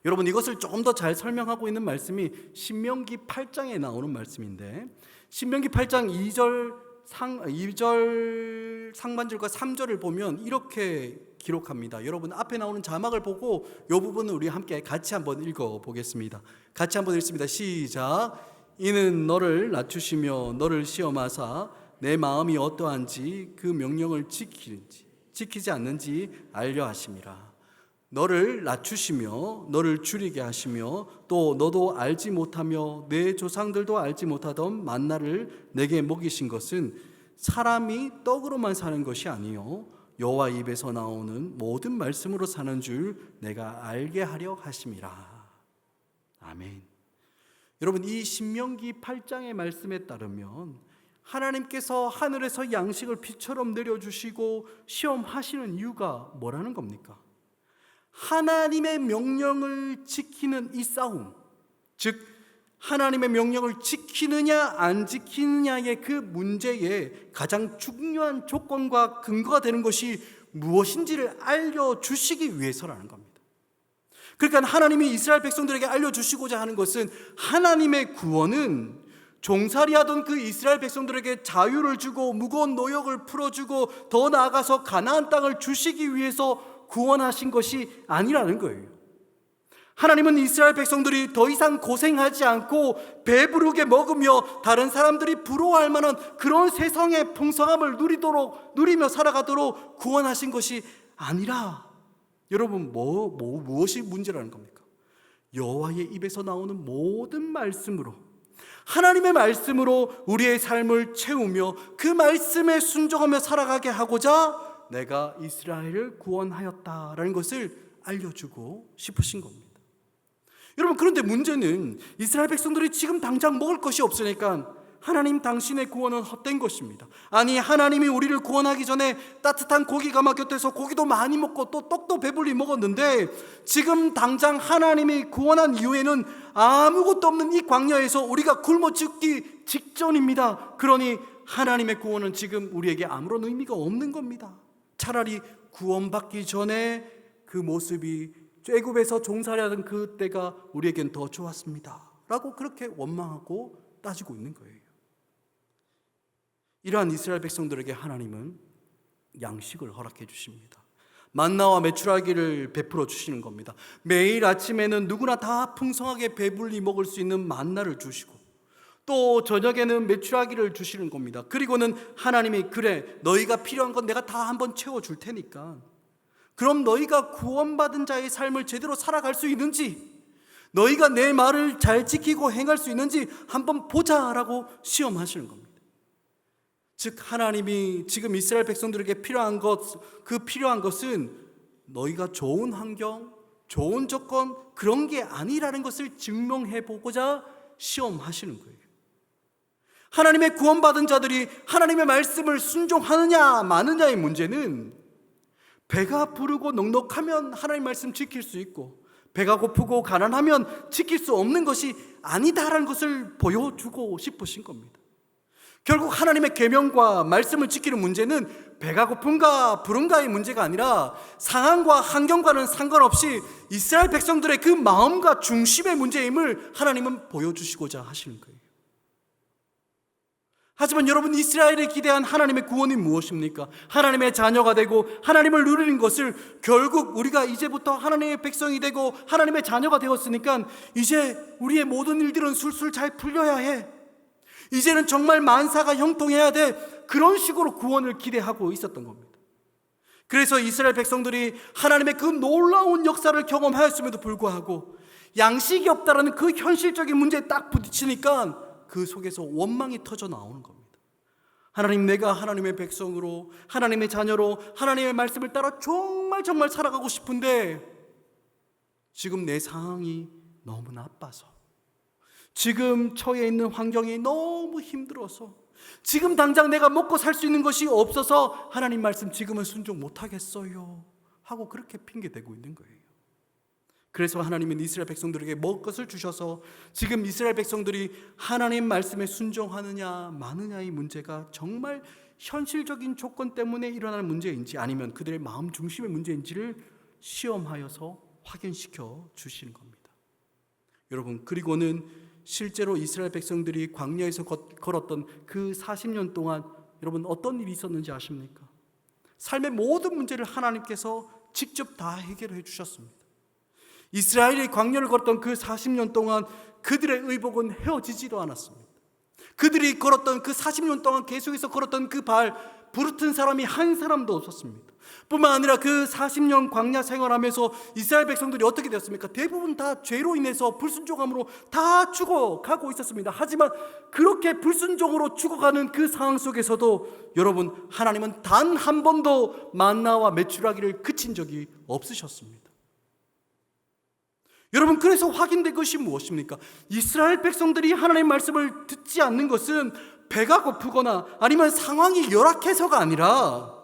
여러분, 이것을 조금 더 잘 설명하고 있는 말씀이 신명기 8장에 나오는 말씀인데, 신명기 8장 2절 상반절과 3절을 보면 이렇게 기록합니다. 여러분, 앞에 나오는 자막을 보고 이 부분을 우리 함께 같이 한번 읽어보겠습니다. 같이 한번 읽습니다. 시작. 이는 너를 낮추시며 너를 시험하사 내 마음이 어떠한지 그 명령을 지키지 않는지 알려 하심이라. 너를 낮추시며 너를 줄이게 하시며 또 너도 알지 못하며 내 조상들도 알지 못하던 만나를 내게 먹이신 것은 사람이 떡으로만 사는 것이 아니요 여호와 입에서 나오는 모든 말씀으로 사는 줄 내가 알게 하려 하심이라. 아멘. 여러분, 이 신명기 8장의 말씀에 따르면 하나님께서 하늘에서 양식을 비처럼 내려주시고 시험하시는 이유가 뭐라는 겁니까? 하나님의 명령을 지키는 이 싸움, 즉 하나님의 명령을 지키느냐 안 지키느냐의 그 문제에 가장 중요한 조건과 근거가 되는 것이 무엇인지를 알려주시기 위해서라는 겁니다. 그러니까 하나님이 이스라엘 백성들에게 알려주시고자 하는 것은 하나님의 구원은 종살이하던 그 이스라엘 백성들에게 자유를 주고 무거운 노역을 풀어주고 더 나아가서 가나안 땅을 주시기 위해서 구원하신 것이 아니라는 거예요. 하나님은 이스라엘 백성들이 더 이상 고생하지 않고 배부르게 먹으며 다른 사람들이 부러워할 만한 그런 세상의 풍성함을 누리며 살아가도록 구원하신 것이 아니라, 여러분, 무엇이 문제라는 겁니까? 여호와의 입에서 나오는 모든 말씀으로, 하나님의 말씀으로 우리의 삶을 채우며 그 말씀에 순종하며 살아가게 하고자 내가 이스라엘을 구원하였다라는 것을 알려주고 싶으신 겁니다. 여러분, 그런데 문제는 이스라엘 백성들이 지금 당장 먹을 것이 없으니까 하나님 당신의 구원은 헛된 것입니다. 아니, 하나님이 우리를 구원하기 전에 따뜻한 고기가 막 곁에서 고기도 많이 먹고 또 떡도 배불리 먹었는데 지금 당장 하나님이 구원한 이후에는 아무것도 없는 이 광야에서 우리가 굶어 죽기 직전입니다. 그러니 하나님의 구원은 지금 우리에게 아무런 의미가 없는 겁니다. 차라리 구원받기 전에 그 모습이 애굽에서 종살이하던 그 때가 우리에겐 더 좋았습니다 라고 그렇게 원망하고 따지고 있는 거예요. 이러한 이스라엘 백성들에게 하나님은 양식을 허락해 주십니다. 만나와 메추라기를 베풀어 주시는 겁니다. 매일 아침에는 누구나 다 풍성하게 배불리 먹을 수 있는 만나를 주시고 또 저녁에는 메추라기를 주시는 겁니다. 그리고는 하나님이 그래, 너희가 필요한 건 내가 다 한번 채워줄 테니까 그럼 너희가 구원받은 자의 삶을 제대로 살아갈 수 있는지, 너희가 내 말을 잘 지키고 행할 수 있는지 한번 보자라고 시험하시는 겁니다. 즉 하나님이 지금 이스라엘 백성들에게 필요한 것은 너희가 좋은 환경, 좋은 조건 그런 게 아니라는 것을 증명해 보고자 시험하시는 거예요. 하나님의 구원받은 자들이 하나님의 말씀을 순종하느냐 마느냐의 문제는 배가 부르고 넉넉하면 하나님 말씀 지킬 수 있고 배가 고프고 가난하면 지킬 수 없는 것이 아니다라는 것을 보여주고 싶으신 겁니다. 결국 하나님의 계명과 말씀을 지키는 문제는 배가 고픈가 부른가의 문제가 아니라 상황과 환경과는 상관없이 이스라엘 백성들의 그 마음과 중심의 문제임을 하나님은 보여주시고자 하시는 거예요. 하지만 여러분, 이스라엘이 기대한 하나님의 구원이 무엇입니까? 하나님의 자녀가 되고 하나님을 누리는 것을, 결국 우리가 이제부터 하나님의 백성이 되고 하나님의 자녀가 되었으니까 이제 우리의 모든 일들은 술술 잘 풀려야 해, 이제는 정말 만사가 형통해야 돼, 그런 식으로 구원을 기대하고 있었던 겁니다. 그래서 이스라엘 백성들이 하나님의 그 놀라운 역사를 경험하였음에도 불구하고 양식이 없다라는 그 현실적인 문제에 딱 부딪히니까 그 속에서 원망이 터져 나오는 겁니다. 하나님, 내가 하나님의 백성으로, 하나님의 자녀로 하나님의 말씀을 따라 정말 살아가고 싶은데 지금 내 상황이 너무 나빠서, 지금 처해 있는 환경이 너무 힘들어서, 지금 당장 내가 먹고 살 수 있는 것이 없어서 하나님 말씀 지금은 순종 못하겠어요 하고 그렇게 핑계대고 있는 거예요. 그래서 하나님은 이스라엘 백성들에게 먹을 것을 주셔서 지금 이스라엘 백성들이 하나님 말씀에 순종하느냐 마느냐의 문제가 정말 현실적인 조건 때문에 일어나는 문제인지 아니면 그들의 마음 중심의 문제인지를 시험하여서 확인시켜 주시는 겁니다. 여러분, 그리고는 실제로 이스라엘 백성들이 광야에서 걸었던 그 40년 동안 여러분 어떤 일이 있었는지 아십니까? 삶의 모든 문제를 하나님께서 직접 다 해결해 주셨습니다. 이스라엘이 광야를 걸었던 그 40년 동안 그들의 의복은 헤어지지도 않았습니다. 그들이 걸었던 그 40년 동안 계속해서 걸었던 그 발 부르튼 사람이 한 사람도 없었습니다. 뿐만 아니라 그 40년 광야 생활하면서 이스라엘 백성들이 어떻게 되었습니까? 대부분 다 죄로 인해서 불순종함으로 다 죽어가고 있었습니다. 하지만 그렇게 불순종으로 죽어가는 그 상황 속에서도 여러분, 하나님은 단 한 번도 만나와 메추라기를 그친 적이 없으셨습니다. 여러분, 그래서 확인된 것이 무엇입니까? 이스라엘 백성들이 하나님의 말씀을 듣지 않는 것은 배가 고프거나 아니면 상황이 열악해서가 아니라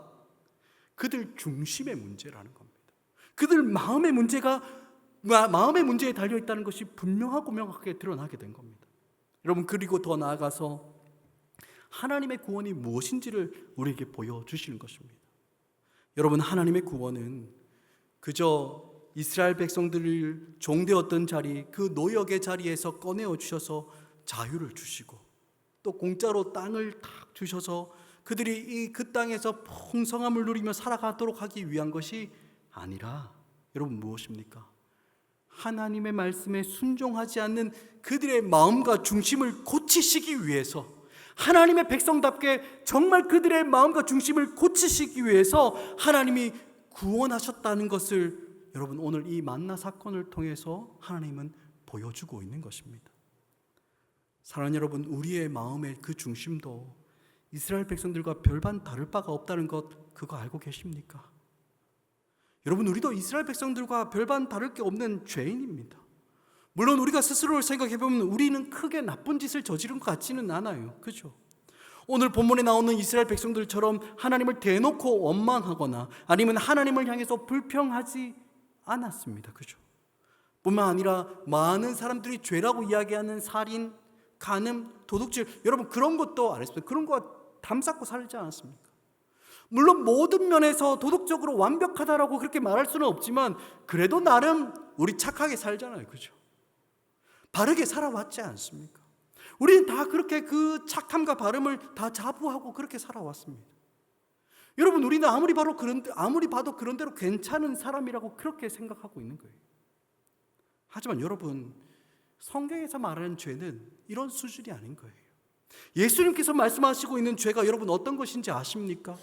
그들 중심의 문제라는 겁니다. 그들 마음의 문제에 달려있다는 것이 분명하고 명확하게 드러나게 된 겁니다. 여러분, 그리고 더 나아가서 하나님의 구원이 무엇인지를 우리에게 보여주시는 것입니다. 여러분, 하나님의 구원은 그저 이스라엘 백성들을 종되었던 자리, 그 노역의 자리에서 꺼내어 주셔서 자유를 주시고 또 공짜로 땅을 탁 주셔서 그들이 그 땅에서 풍성함을 누리며 살아가도록 하기 위한 것이 아니라 여러분 무엇입니까? 하나님의 말씀에 순종하지 않는 그들의 마음과 중심을 고치시기 위해서, 하나님의 백성답게 정말 그들의 마음과 중심을 고치시기 위해서 하나님이 구원하셨다는 것을 여러분 오늘 이 만나 사건을 통해서 하나님은 보여주고 있는 것입니다. 사랑하는 여러분, 우리의 마음의 그 중심도 이스라엘 백성들과 별반 다를 바가 없다는 것, 그거 알고 계십니까? 여러분, 우리도 이스라엘 백성들과 별반 다를 게 없는 죄인입니다. 물론 우리가 스스로를 생각해보면 우리는 크게 나쁜 짓을 저지른 것 같지는 않아요. 그렇죠? 오늘 본문에 나오는 이스라엘 백성들처럼 하나님을 대놓고 원망하거나 아니면 하나님을 향해서 불평하지 않았습니다. 그렇죠? 뿐만 아니라 많은 사람들이 죄라고 이야기하는 살인, 간음, 도둑질, 여러분 그런 것도 안 했습니다. 그런 거 담쌓고 살지 않았습니까? 물론 모든 면에서 도덕적으로 완벽하다라고 그렇게 말할 수는 없지만 그래도 나름 우리 착하게 살잖아요. 그렇죠? 바르게 살아왔지 않습니까? 우리는 다 그렇게 그 착함과 바름을 다 자부하고 그렇게 살아왔습니다. 여러분, 우리는 아무리 봐도 그런 대로 괜찮은 사람이라고 그렇게 생각하고 있는 거예요. 하지만 여러분, 성경에서 말하는 죄는 이런 수준이 아닌 거예요. 예수님께서 말씀하시고 있는 죄가 여러분 어떤 것인지 아십니까?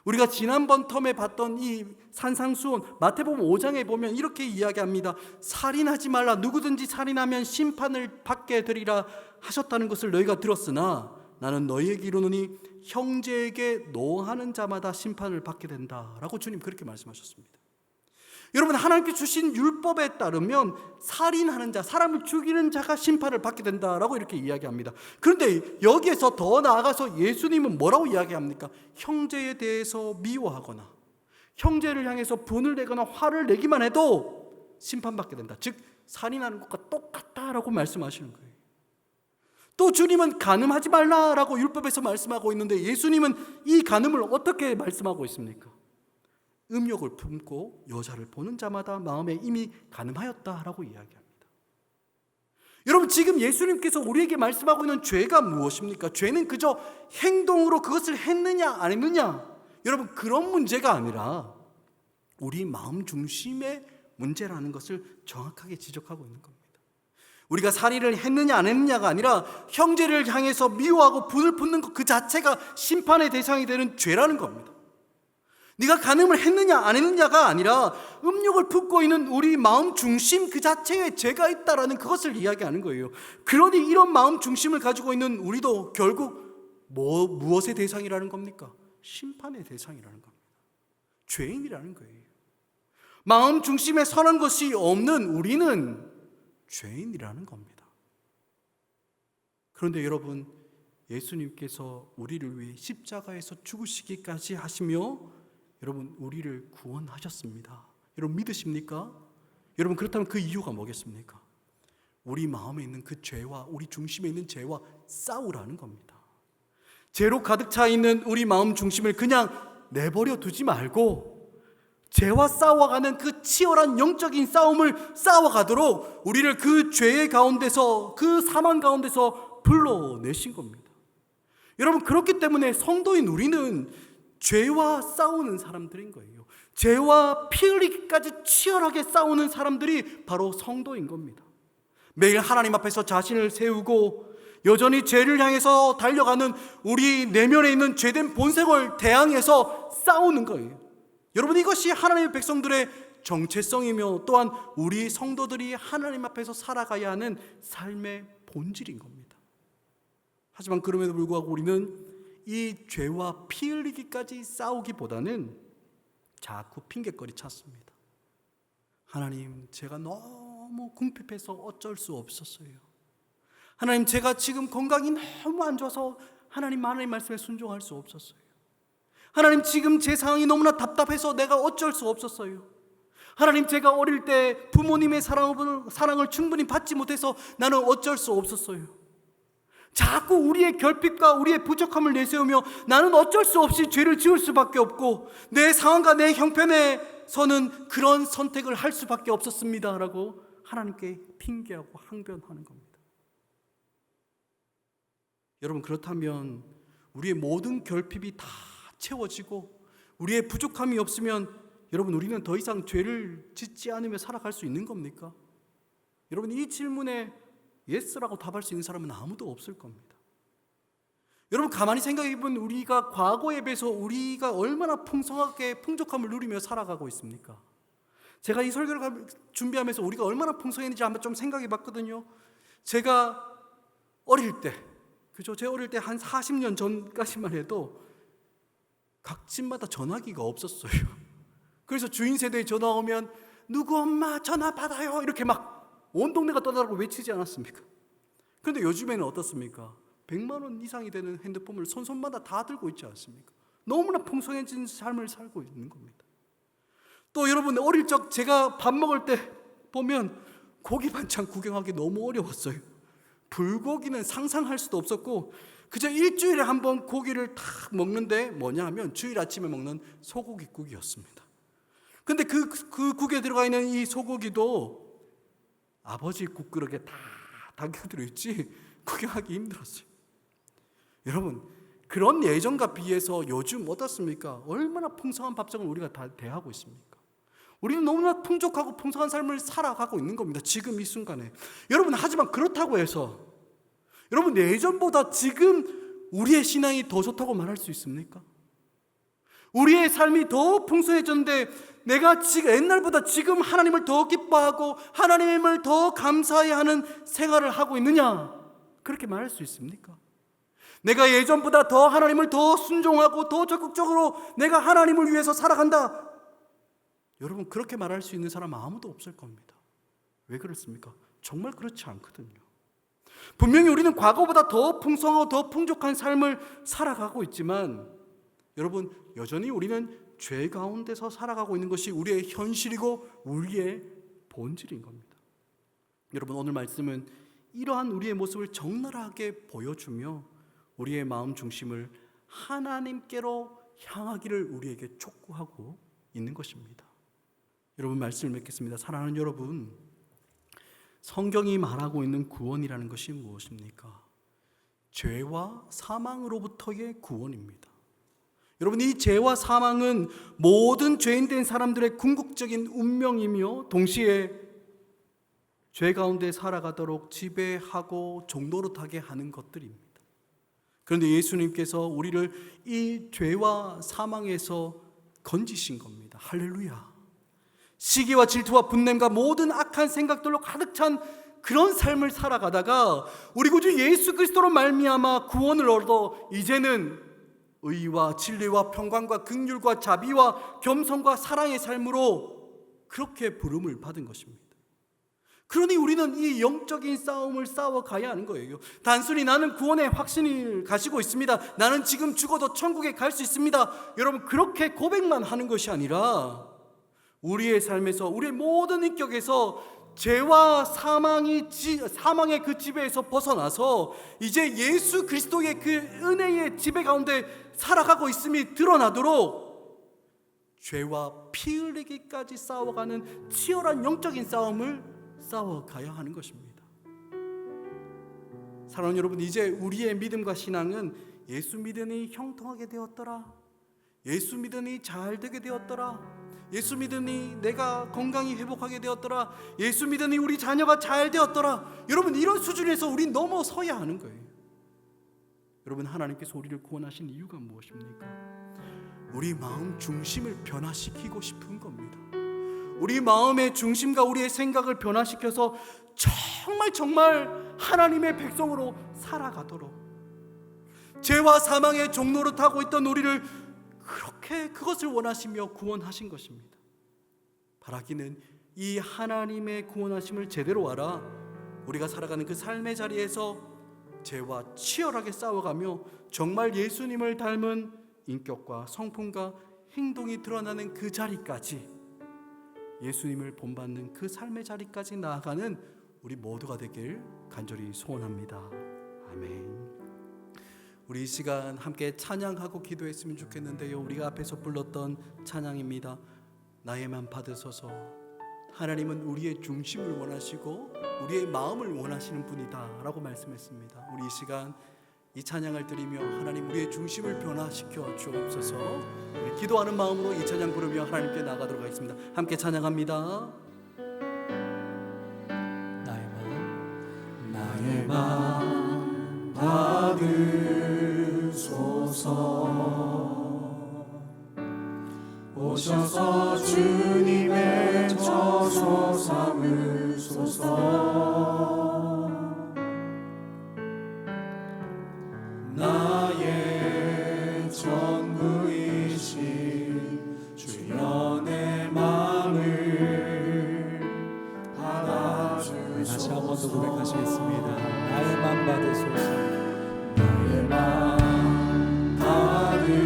우리가 지난번 텀에 봤던 이 산상수훈 마태복음 5장에 보면 이렇게 이야기합니다. 살인하지 말라, 누구든지 살인하면 심판을 받게 되리라 하셨다는 것을 너희가 들었으나 나는 너희에게 이르노니 형제에게 노하는 자마다 심판을 받게 된다라고 주님 그렇게 말씀하셨습니다. 여러분, 하나님께 주신 율법에 따르면 살인하는 자, 사람을 죽이는 자가 심판을 받게 된다라고 이렇게 이야기합니다. 그런데 여기에서 더 나아가서 예수님은 뭐라고 이야기합니까? 형제에 대해서 미워하거나 형제를 향해서 분을 내거나 화를 내기만 해도 심판받게 된다. 즉 살인하는 것과 똑같다라고 말씀하시는 거예요. 또 주님은 간음하지 말라라고 율법에서 말씀하고 있는데 예수님은 이 간음을 어떻게 말씀하고 있습니까? 음욕을 품고 여자를 보는 자마다 마음에 이미 간음하였다라고 이야기합니다. 여러분, 지금 예수님께서 우리에게 말씀하고 있는 죄가 무엇입니까? 죄는 그저 행동으로 그것을 했느냐 안 했느냐, 여러분 그런 문제가 아니라 우리 마음 중심의 문제라는 것을 정확하게 지적하고 있는 겁니다. 우리가 살인을 했느냐 안 했느냐가 아니라 형제를 향해서 미워하고 분을 품는 것 그 자체가 심판의 대상이 되는 죄라는 겁니다. 네가 간음을 했느냐 안 했느냐가 아니라 음욕을 품고 있는 우리 마음 중심 그 자체에 죄가 있다라는 그것을 이야기하는 거예요. 그러니 이런 마음 중심을 가지고 있는 우리도 결국 무엇의 대상이라는 겁니까? 심판의 대상이라는 겁니다. 죄인이라는 거예요. 마음 중심에 선한 것이 없는 우리는 죄인이라는 겁니다. 그런데 여러분, 예수님께서 우리를 위해 십자가에서 죽으시기까지 하시며 여러분 우리를 구원하셨습니다. 여러분 믿으십니까? 여러분 그렇다면 그 이유가 뭐겠습니까? 우리 마음에 있는 그 죄와 우리 중심에 있는 죄와 싸우라는 겁니다. 죄로 가득 차 있는 우리 마음 중심을 그냥 내버려 두지 말고 죄와 싸워가는 그 치열한 영적인 싸움을 싸워가도록 우리를 그 죄의 가운데서, 그 사망 가운데서 불러내신 겁니다. 여러분, 그렇기 때문에 성도인 우리는 죄와 싸우는 사람들인 거예요. 죄와 피 흘리기까지 치열하게 싸우는 사람들이 바로 성도인 겁니다. 매일 하나님 앞에서 자신을 세우고 여전히 죄를 향해서 달려가는 우리 내면에 있는 죄된 본성을 대항해서 싸우는 거예요. 여러분, 이것이 하나님의 백성들의 정체성이며 또한 우리 성도들이 하나님 앞에서 살아가야 하는 삶의 본질인 겁니다. 하지만 그럼에도 불구하고 우리는 이 죄와 피 흘리기까지 싸우기보다는 자꾸 핑계거리 찾습니다. 하나님, 제가 너무 궁핍해서 어쩔 수 없었어요. 하나님, 제가 지금 건강이 너무 안 좋아서 하나님 말씀에 순종할 수 없었어요. 하나님, 지금 제 상황이 너무나 답답해서 내가 어쩔 수 없었어요. 하나님, 제가 어릴 때 부모님의 사랑을 충분히 받지 못해서 나는 어쩔 수 없었어요. 자꾸 우리의 결핍과 우리의 부족함을 내세우며 나는 어쩔 수 없이 죄를 지을 수밖에 없고 내 상황과 내 형편에서는 그런 선택을 할 수밖에 없었습니다 라고 하나님께 핑계하고 항변하는 겁니다. 여러분, 그렇다면 우리의 모든 결핍이 다 채워지고 우리의 부족함이 없으면 여러분, 우리는 더 이상 죄를 짓지 않으며 살아갈 수 있는 겁니까? 여러분, 이 질문에 예스라고 답할 수 있는 사람은 아무도 없을 겁니다. 여러분, 가만히 생각해보면 우리가 과거에 비해서 우리가 얼마나 풍성하게 풍족함을 누리며 살아가고 있습니까? 제가 이 설교를 준비하면서 우리가 얼마나 풍성했는지 한번 좀 생각해 봤거든요. 제가 어릴 때, 그죠? 제 어릴 때 한 40년 전까지만 해도 각 집마다 전화기가 없었어요. 그래서 주인 세대에 전화 오면 누구 엄마 전화 받아요 이렇게 막 온 동네가 떠나라고 외치지 않았습니까? 그런데 요즘에는 어떻습니까? 100만 원 이상이 되는 핸드폰을 손마다 다 들고 있지 않습니까? 너무나 풍성해진 삶을 살고 있는 겁니다. 또 여러분, 어릴 적 제가 밥 먹을 때 보면 고기 반찬 구경하기 너무 어려웠어요. 불고기는 상상할 수도 없었고 그저 일주일에 한 번 고기를 탁 먹는데 뭐냐 하면 주일 아침에 먹는 소고기국이었습니다. 근데 그 국에 들어가 있는 이 소고기도 아버지 국그릇에 다 담겨 들어있지 구경하기 힘들었어요. 여러분, 그런 예전과 비해서 요즘 어떻습니까? 얼마나 풍성한 밥상을 우리가 다 대하고 있습니까? 우리는 너무나 풍족하고 풍성한 삶을 살아가고 있는 겁니다. 지금 이 순간에. 여러분, 하지만 그렇다고 해서 여러분, 예전보다 지금 우리의 신앙이 더 좋다고 말할 수 있습니까? 우리의 삶이 더 풍성해졌는데 내가 지금 옛날보다 지금 하나님을 더 기뻐하고 하나님을 더 감사해야 하는 생활을 하고 있느냐? 그렇게 말할 수 있습니까? 내가 예전보다 더 하나님을 더 순종하고 더 적극적으로 내가 하나님을 위해서 살아간다. 여러분, 그렇게 말할 수 있는 사람 아무도 없을 겁니다. 왜 그렇습니까? 정말 그렇지 않거든요. 분명히 우리는 과거보다 더 풍성하고 더 풍족한 삶을 살아가고 있지만 여러분, 여전히 우리는 죄 가운데서 살아가고 있는 것이 우리의 현실이고 우리의 본질인 겁니다. 여러분, 오늘 말씀은 이러한 우리의 모습을 적나라하게 보여주며 우리의 마음 중심을 하나님께로 향하기를 우리에게 촉구하고 있는 것입니다. 여러분, 말씀을 맺겠습니다. 사랑하는 여러분, 성경이 말하고 있는 구원이라는 것이 무엇입니까? 죄와 사망으로부터의 구원입니다. 여러분, 이 죄와 사망은 모든 죄인된 사람들의 궁극적인 운명이며 동시에 죄 가운데 살아가도록 지배하고 종노릇하게 하는 것들입니다. 그런데 예수님께서 우리를 이 죄와 사망에서 건지신 겁니다. 할렐루야. 시기와 질투와 분냄과 모든 악한 생각들로 가득 찬 그런 삶을 살아가다가 우리 구주 예수 그리스도로 말미암아 구원을 얻어 이제는 의와 진리와 평강과 긍휼과 자비와 겸손과 사랑의 삶으로 그렇게 부름을 받은 것입니다. 그러니 우리는 이 영적인 싸움을 싸워가야 하는 거예요. 단순히 나는 구원의 확신을 가지고 있습니다, 나는 지금 죽어도 천국에 갈 수 있습니다, 여러분, 그렇게 고백만 하는 것이 아니라 우리의 삶에서 우리의 모든 인격에서 죄와 사망의 그 지배에서 벗어나서 이제 예수 그리스도의 그 은혜의 지배 가운데 살아가고 있음이 드러나도록 죄와 피 흘리기까지 싸워가는 치열한 영적인 싸움을 싸워가야 하는 것입니다. 사랑하는 여러분, 이제 우리의 믿음과 신앙은 예수 믿으니 형통하게 되었더라, 예수 믿으니 잘 되게 되었더라, 예수 믿으니 내가 건강히 회복하게 되었더라, 예수 믿으니 우리 자녀가 잘 되었더라. 여러분, 이런 수준에서 우리 넘어서야 하는 거예요. 여러분, 하나님께서 우리를 구원하신 이유가 무엇입니까? 우리 마음 중심을 변화시키고 싶은 겁니다. 우리 마음의 중심과 우리의 생각을 변화시켜서 정말 하나님의 백성으로 살아가도록, 죄와 사망의 종로를 타고 있던 우리를 그렇게 그것을 원하시며 구원하신 것입니다. 바라기는 이 하나님의 구원하심을 제대로 알아 우리가 살아가는 그 삶의 자리에서 죄와 치열하게 싸워가며 정말 예수님을 닮은 인격과 성품과 행동이 드러나는 그 자리까지, 예수님을 본받는 그 삶의 자리까지 나아가는 우리 모두가 되길 간절히 소원합니다. 아멘. 우리 이 시간 함께 찬양하고 기도했으면 좋겠는데요, 우리가 앞에서 불렀던 찬양입니다. 나의 맘 받으소서. 하나님은 우리의 중심을 원하시고 우리의 마음을 원하시는 분이다 라고 말씀했습니다. 우리 이 시간 이 찬양을 드리며 하나님, 우리의 중심을 변화시켜 주옵소서. 우리 기도하는 마음으로 이 찬양 부르며 하나님께 나가도록 하겠습니다. 함께 찬양합니다. 나의 맘 받으소서. 오셔서 주님의 처소 삼으소서. 나의 전부이신 주여 내 마음을 받아주소서. 다시 한 번 더 고백하시겠습니다. 나의 맘 받으소서. 나의 맘 받으소서.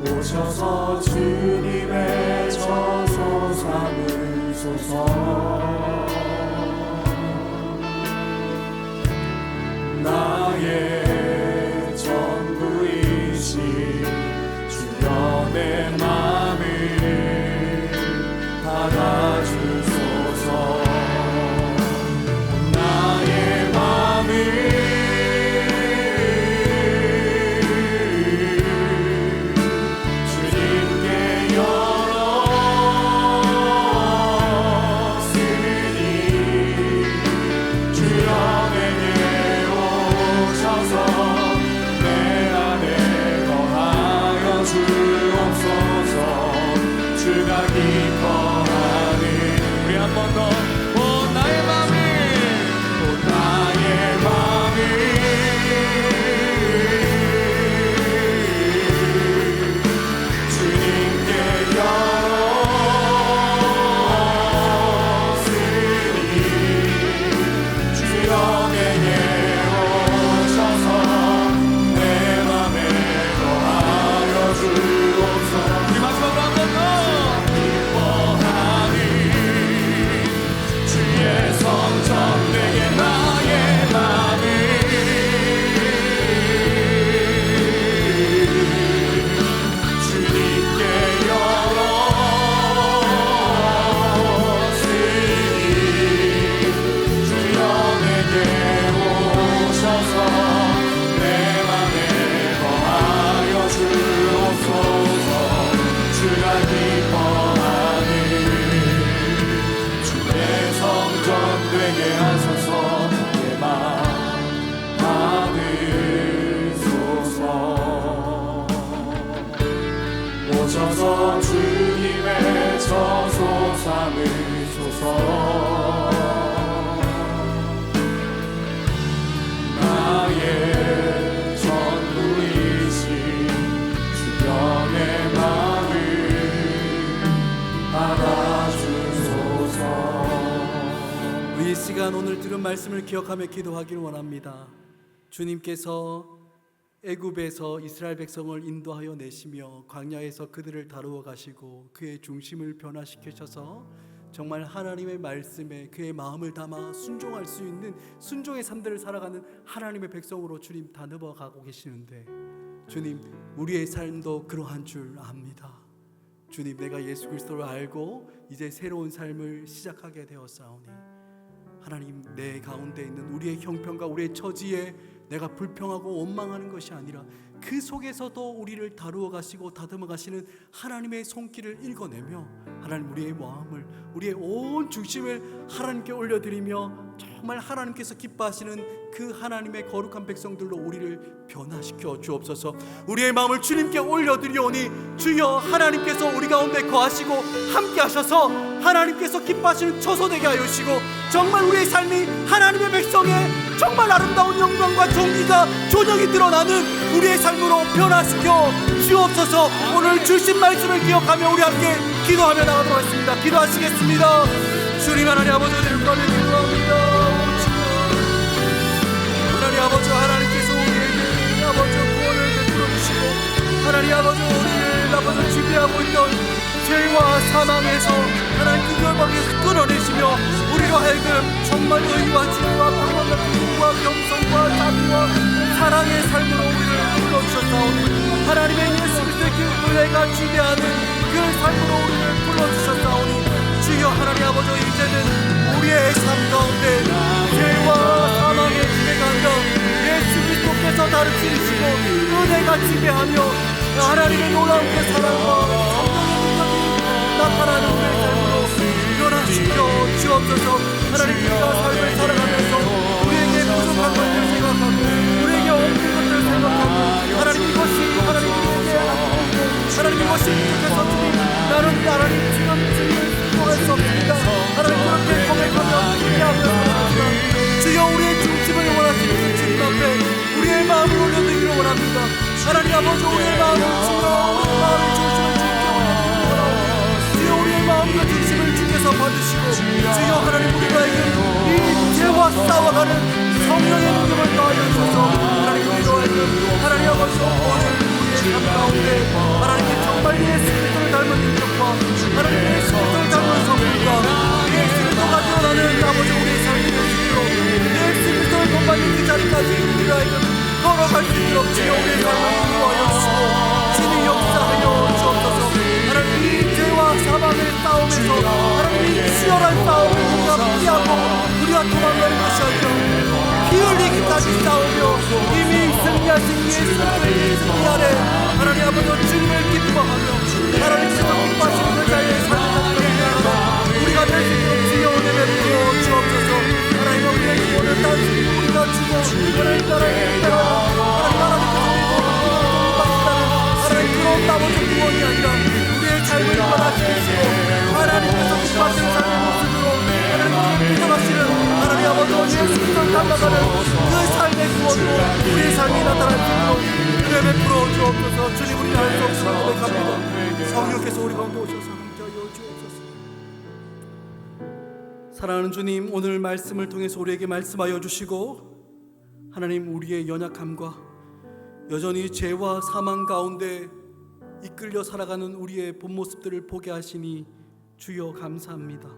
오셔서 주님의 처소 삼으소서. 나의 전부이신 주여 내 맘을 받아주소서. 나의 맘을 주님께 열었으니 주여 내게 오셔서 내 안에 거하여 주옵소서. 주가 기뻐하는 우리 한 번 더. 나의 맘을 나의 맘을 주님께 열었으니 주여 내게 오셔서 내 맘에 거하여 주옵소서. 우리 마지막으로 한 번 더. 기뻐하는 주의 성전 내게 나의 맘을 주님께 열었으니 주여 내게 오셔서 내 맘에 거하여 주옵소서. 주가 기뻐하는 주의 성전 되게 하소서. 내 맘 받으소서. 오셔서 주님의 처소 삼으소서. 나의 전부이신 주여 내 맘을 받아주소서. 우리 이 시간 오늘 들은 말씀을 기억하며 기도하길 원합니다. 주님께서 애굽에서 이스라엘 백성을 인도하여 내시며 광야에서 그들을 다루어 가시고 그의 중심을 변화시키셔서 정말 하나님의 말씀에 그의 마음을 담아 순종할 수 있는 순종의 삶들을 살아가는 하나님의 백성으로 주님 다듬어 가고 계시는데, 주님, 우리의 삶도 그러한 줄 압니다. 주님, 내가 예수 그리스도를 알고 이제 새로운 삶을 시작하게 되었사오니 하나님, 내 가운데 있는 우리의 형편과 우리의 처지에 내가 불평하고 원망하는 것이 아니라 그 속에서도 우리를 다루어 가시고 다듬어 가시는 하나님의 손길을 읽어내며 하나님, 우리의 마음을, 우리의 온 중심을 하나님께 올려드리며 정말 하나님께서 기뻐하시는 그 하나님의 거룩한 백성들로 우리를 변화시켜 주옵소서. 우리의 마음을 주님께 올려드리오니 주여, 하나님께서 우리 가운데 거하시고 함께 하셔서 하나님께서 기뻐하시는 처소되게 하여 주시고 정말 우리의 삶이 하나님의 백성의 정말 아름다운 영광과 존귀가 존영이 드러나는 우리의 삶으로 변화시켜 주옵소서. 오늘 주신 말씀을 기억하며 우리 함께 기도하며 나가도록 하겠습니다. 기도하시겠습니다. 주님 하나님 아버지, 감사합니다. 기도합니다. 하나님 아버지, 하나님께서 우리에게 아버지 구원을 베풀어 주시고 하나님 아버지, 우리를 아버지 지배하고 있던 죄와 사망에서 하나님 그 결박에서 끌어내시며 우리로 하여금 정말 의와 진리와 평안과 기쁨과 겸손과 자비와 사랑의 삶으로 우리를 불러주셨사오니 하나님의 예수 그리스도의 그 은혜가 지배하는 그 삶으로 우리를 불러주셨사오니 주여 하나님 아버지, 이제는 우리의 삶 가운데 죄와 사망의 지배가 아니라 예수 그리스도께서 나를 지으시고 은혜가 지배하며 하나님의 놀라운 그 사랑과 성령의 능력이 나타나는 우리의 삶으로 변화시켜 주옵소서. 하나님, 우리가 삶을 살아가면서 우리에게 부족한 것을 생각하고 우리에게 없는 것을 생각하고 하나님, 이것이 하나님에게 하나님 이것이 부족해서 주님, 나는 하나님 지금 주님을 수고할 수 없습니다. 하나님, 그렇게 고백하며 기대하며 살아갑니다. 주여, 우리의 중심을 원하시는 그 주님 앞에 우리의 마음을 올려드리기를 원합니다. 하나님 아버지, 우리의 마음을 주여, 우리의 마음의 중심을 주께 올려드리기를 원합니다. 주여, 우리의 마음과 중심을 주께서 받으시고 주여 하나님, 우리가 이 죄와 싸워가는 성령의 능력을 더하여 주셔서 하나님, 우리로 하여금 하나님 아버지, 오늘 우리의 삶 가운데 하나님께 정말 예수 그리스도를 닮은 능력과 하나님 예수 그리스도를 닮은 성품과 예수 그리스도가 드러나는 아버지 우리의 삶이 될 수 있도록 예수 그리스도를 본받는 그 자리까지 우리로 하여금 걸어갈 수 있도록 주여 우리의 삶을 인도하여 주시고 주님 역사하여 주옵소서. 하나님, 이 죄와 사망의 싸움에서 하나님, 이 치열한 싸움을 우리가 피하고 우리가 도망가는 것이 아니라 피 흘리기까지 싸우며 이미 승리하신 예수 그리스도의 승리 아래 하나님 아버지, 주님을 기뻐하며 하나님께서 기뻐하시는 그 자리에 삶을 살아가는 우리가 될 수 있도록 주여 은혜 베풀어 주옵소서. 하나님, 우리의 구원을 단순히 우리가 주고 하나님 나라에 따라 하나님께서 우리 모든 것을 하나님 그런 나머지 구원이 아니라 우리의 삶을 변화시키시고 하나님께서 기뻐하시는 삶의 모습으로 하나님께서 기뻐하시는 하나님 아버지 예수 그리스도를 닮아가는 그 삶의 구원으로 우리의 삶이 나타날 수 있도록 은혜 베풀어 주옵소서. 주님, 우리는 할 수 없음을 고백합니다. 성령께서 우리 가운데 오셔서 함께하여 주옵소서. 사랑하는 주님, 오늘 말씀을 통해서 우리에게 말씀하여 주시고 하나님, 우리의 연약함과 여전히 죄와 사망 가운데 이끌려 살아가는 우리의 본 모습들을 보게 하시니 주여 감사합니다.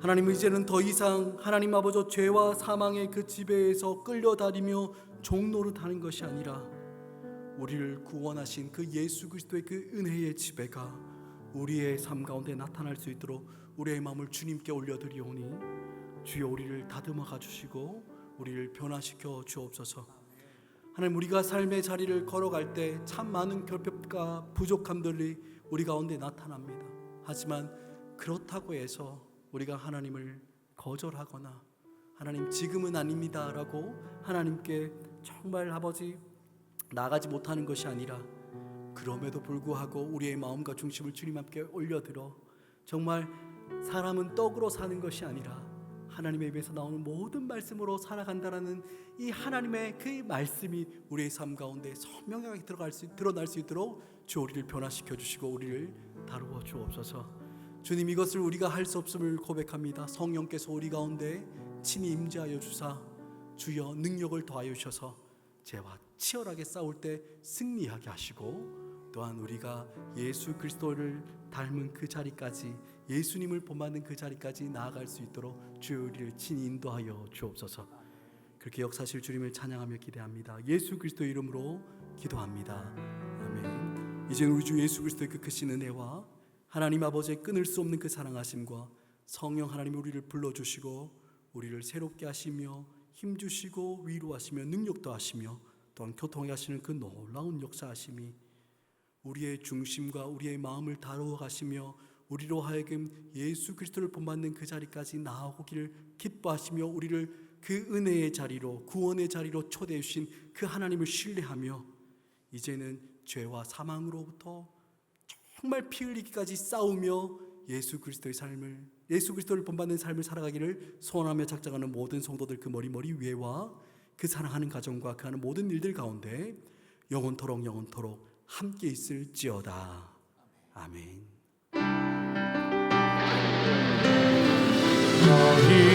하나님, 이제는 더 이상 하나님 아버지 죄와 사망의 그 지배에서 끌려다니며 종노릇하는 것이 아니라 우리를 구원하신 그 예수 그리스도의 그 은혜의 지배가 우리의 삶 가운데 나타날 수 있도록 우리의 마음을 주님께 올려드리오니 주여 우리를 다듬어가 주시고 우리를 변화시켜 주옵소서. 하나님, 우리가 삶의 자리를 걸어갈 때 참 많은 결핍과 부족함들이 우리 가운데 나타납니다. 하지만 그렇다고 해서 우리가 하나님을 거절하거나 하나님 지금은 아닙니다 라고 하나님께 정말 아버지 나가지 못하는 것이 아니라 그럼에도 불구하고 우리의 마음과 중심을 주님 앞에 올려들어 정말 사람은 떡으로 사는 것이 아니라 하나님의 입에서 나오는 모든 말씀으로 살아간다라는 이 하나님의 그 말씀이 우리의 삶 가운데 선명하게 드러날 수 있도록 주 우리를 변화시켜 주시고 우리를 다루어 주옵소서. 주님, 이것을 우리가 할 수 없음을 고백합니다. 성령께서 우리 가운데 친히 임재하여 주사 주여 능력을 더하여 주셔서 죄와 치열하게 싸울 때 승리하게 하시고 또한 우리가 예수 그리스도를 닮은 그 자리까지 예수님을 본받는 그 자리까지 나아갈 수 있도록 주여 우리를 친히 인도하여 주옵소서. 그렇게 역사하실 주님을 찬양하며 기대합니다. 예수 그리스도 이름으로 기도합니다. 아멘. 이제 우리 주 예수 그리스도의 그 크신 은혜와 하나님 아버지의 끊을 수 없는 그 사랑하심과 성령 하나님이 우리를 불러주시고 우리를 새롭게 하시며 힘주시고 위로하시며 능력도 하시며 또한 교통하게 하시는 그 놀라운 역사하심이 우리의 중심과 우리의 마음을 다루어 가시며 우리로 하여금 예수 그리스도를 본받는 그 자리까지 나아오기를 기뻐하시며 우리를 그 은혜의 자리로 구원의 자리로 초대해 주신 그 하나님을 신뢰하며 이제는 죄와 사망으로부터 정말 피 흘리기까지 싸우며 예수 그리스도를 본받는 삶을 살아가기를 소원하며 작정하는 모든 성도들 그 머리 위에와 그 사랑하는 가정과 그 하는 모든 일들 가운데 영원토록 함께 있을지어다. 아멘. 너희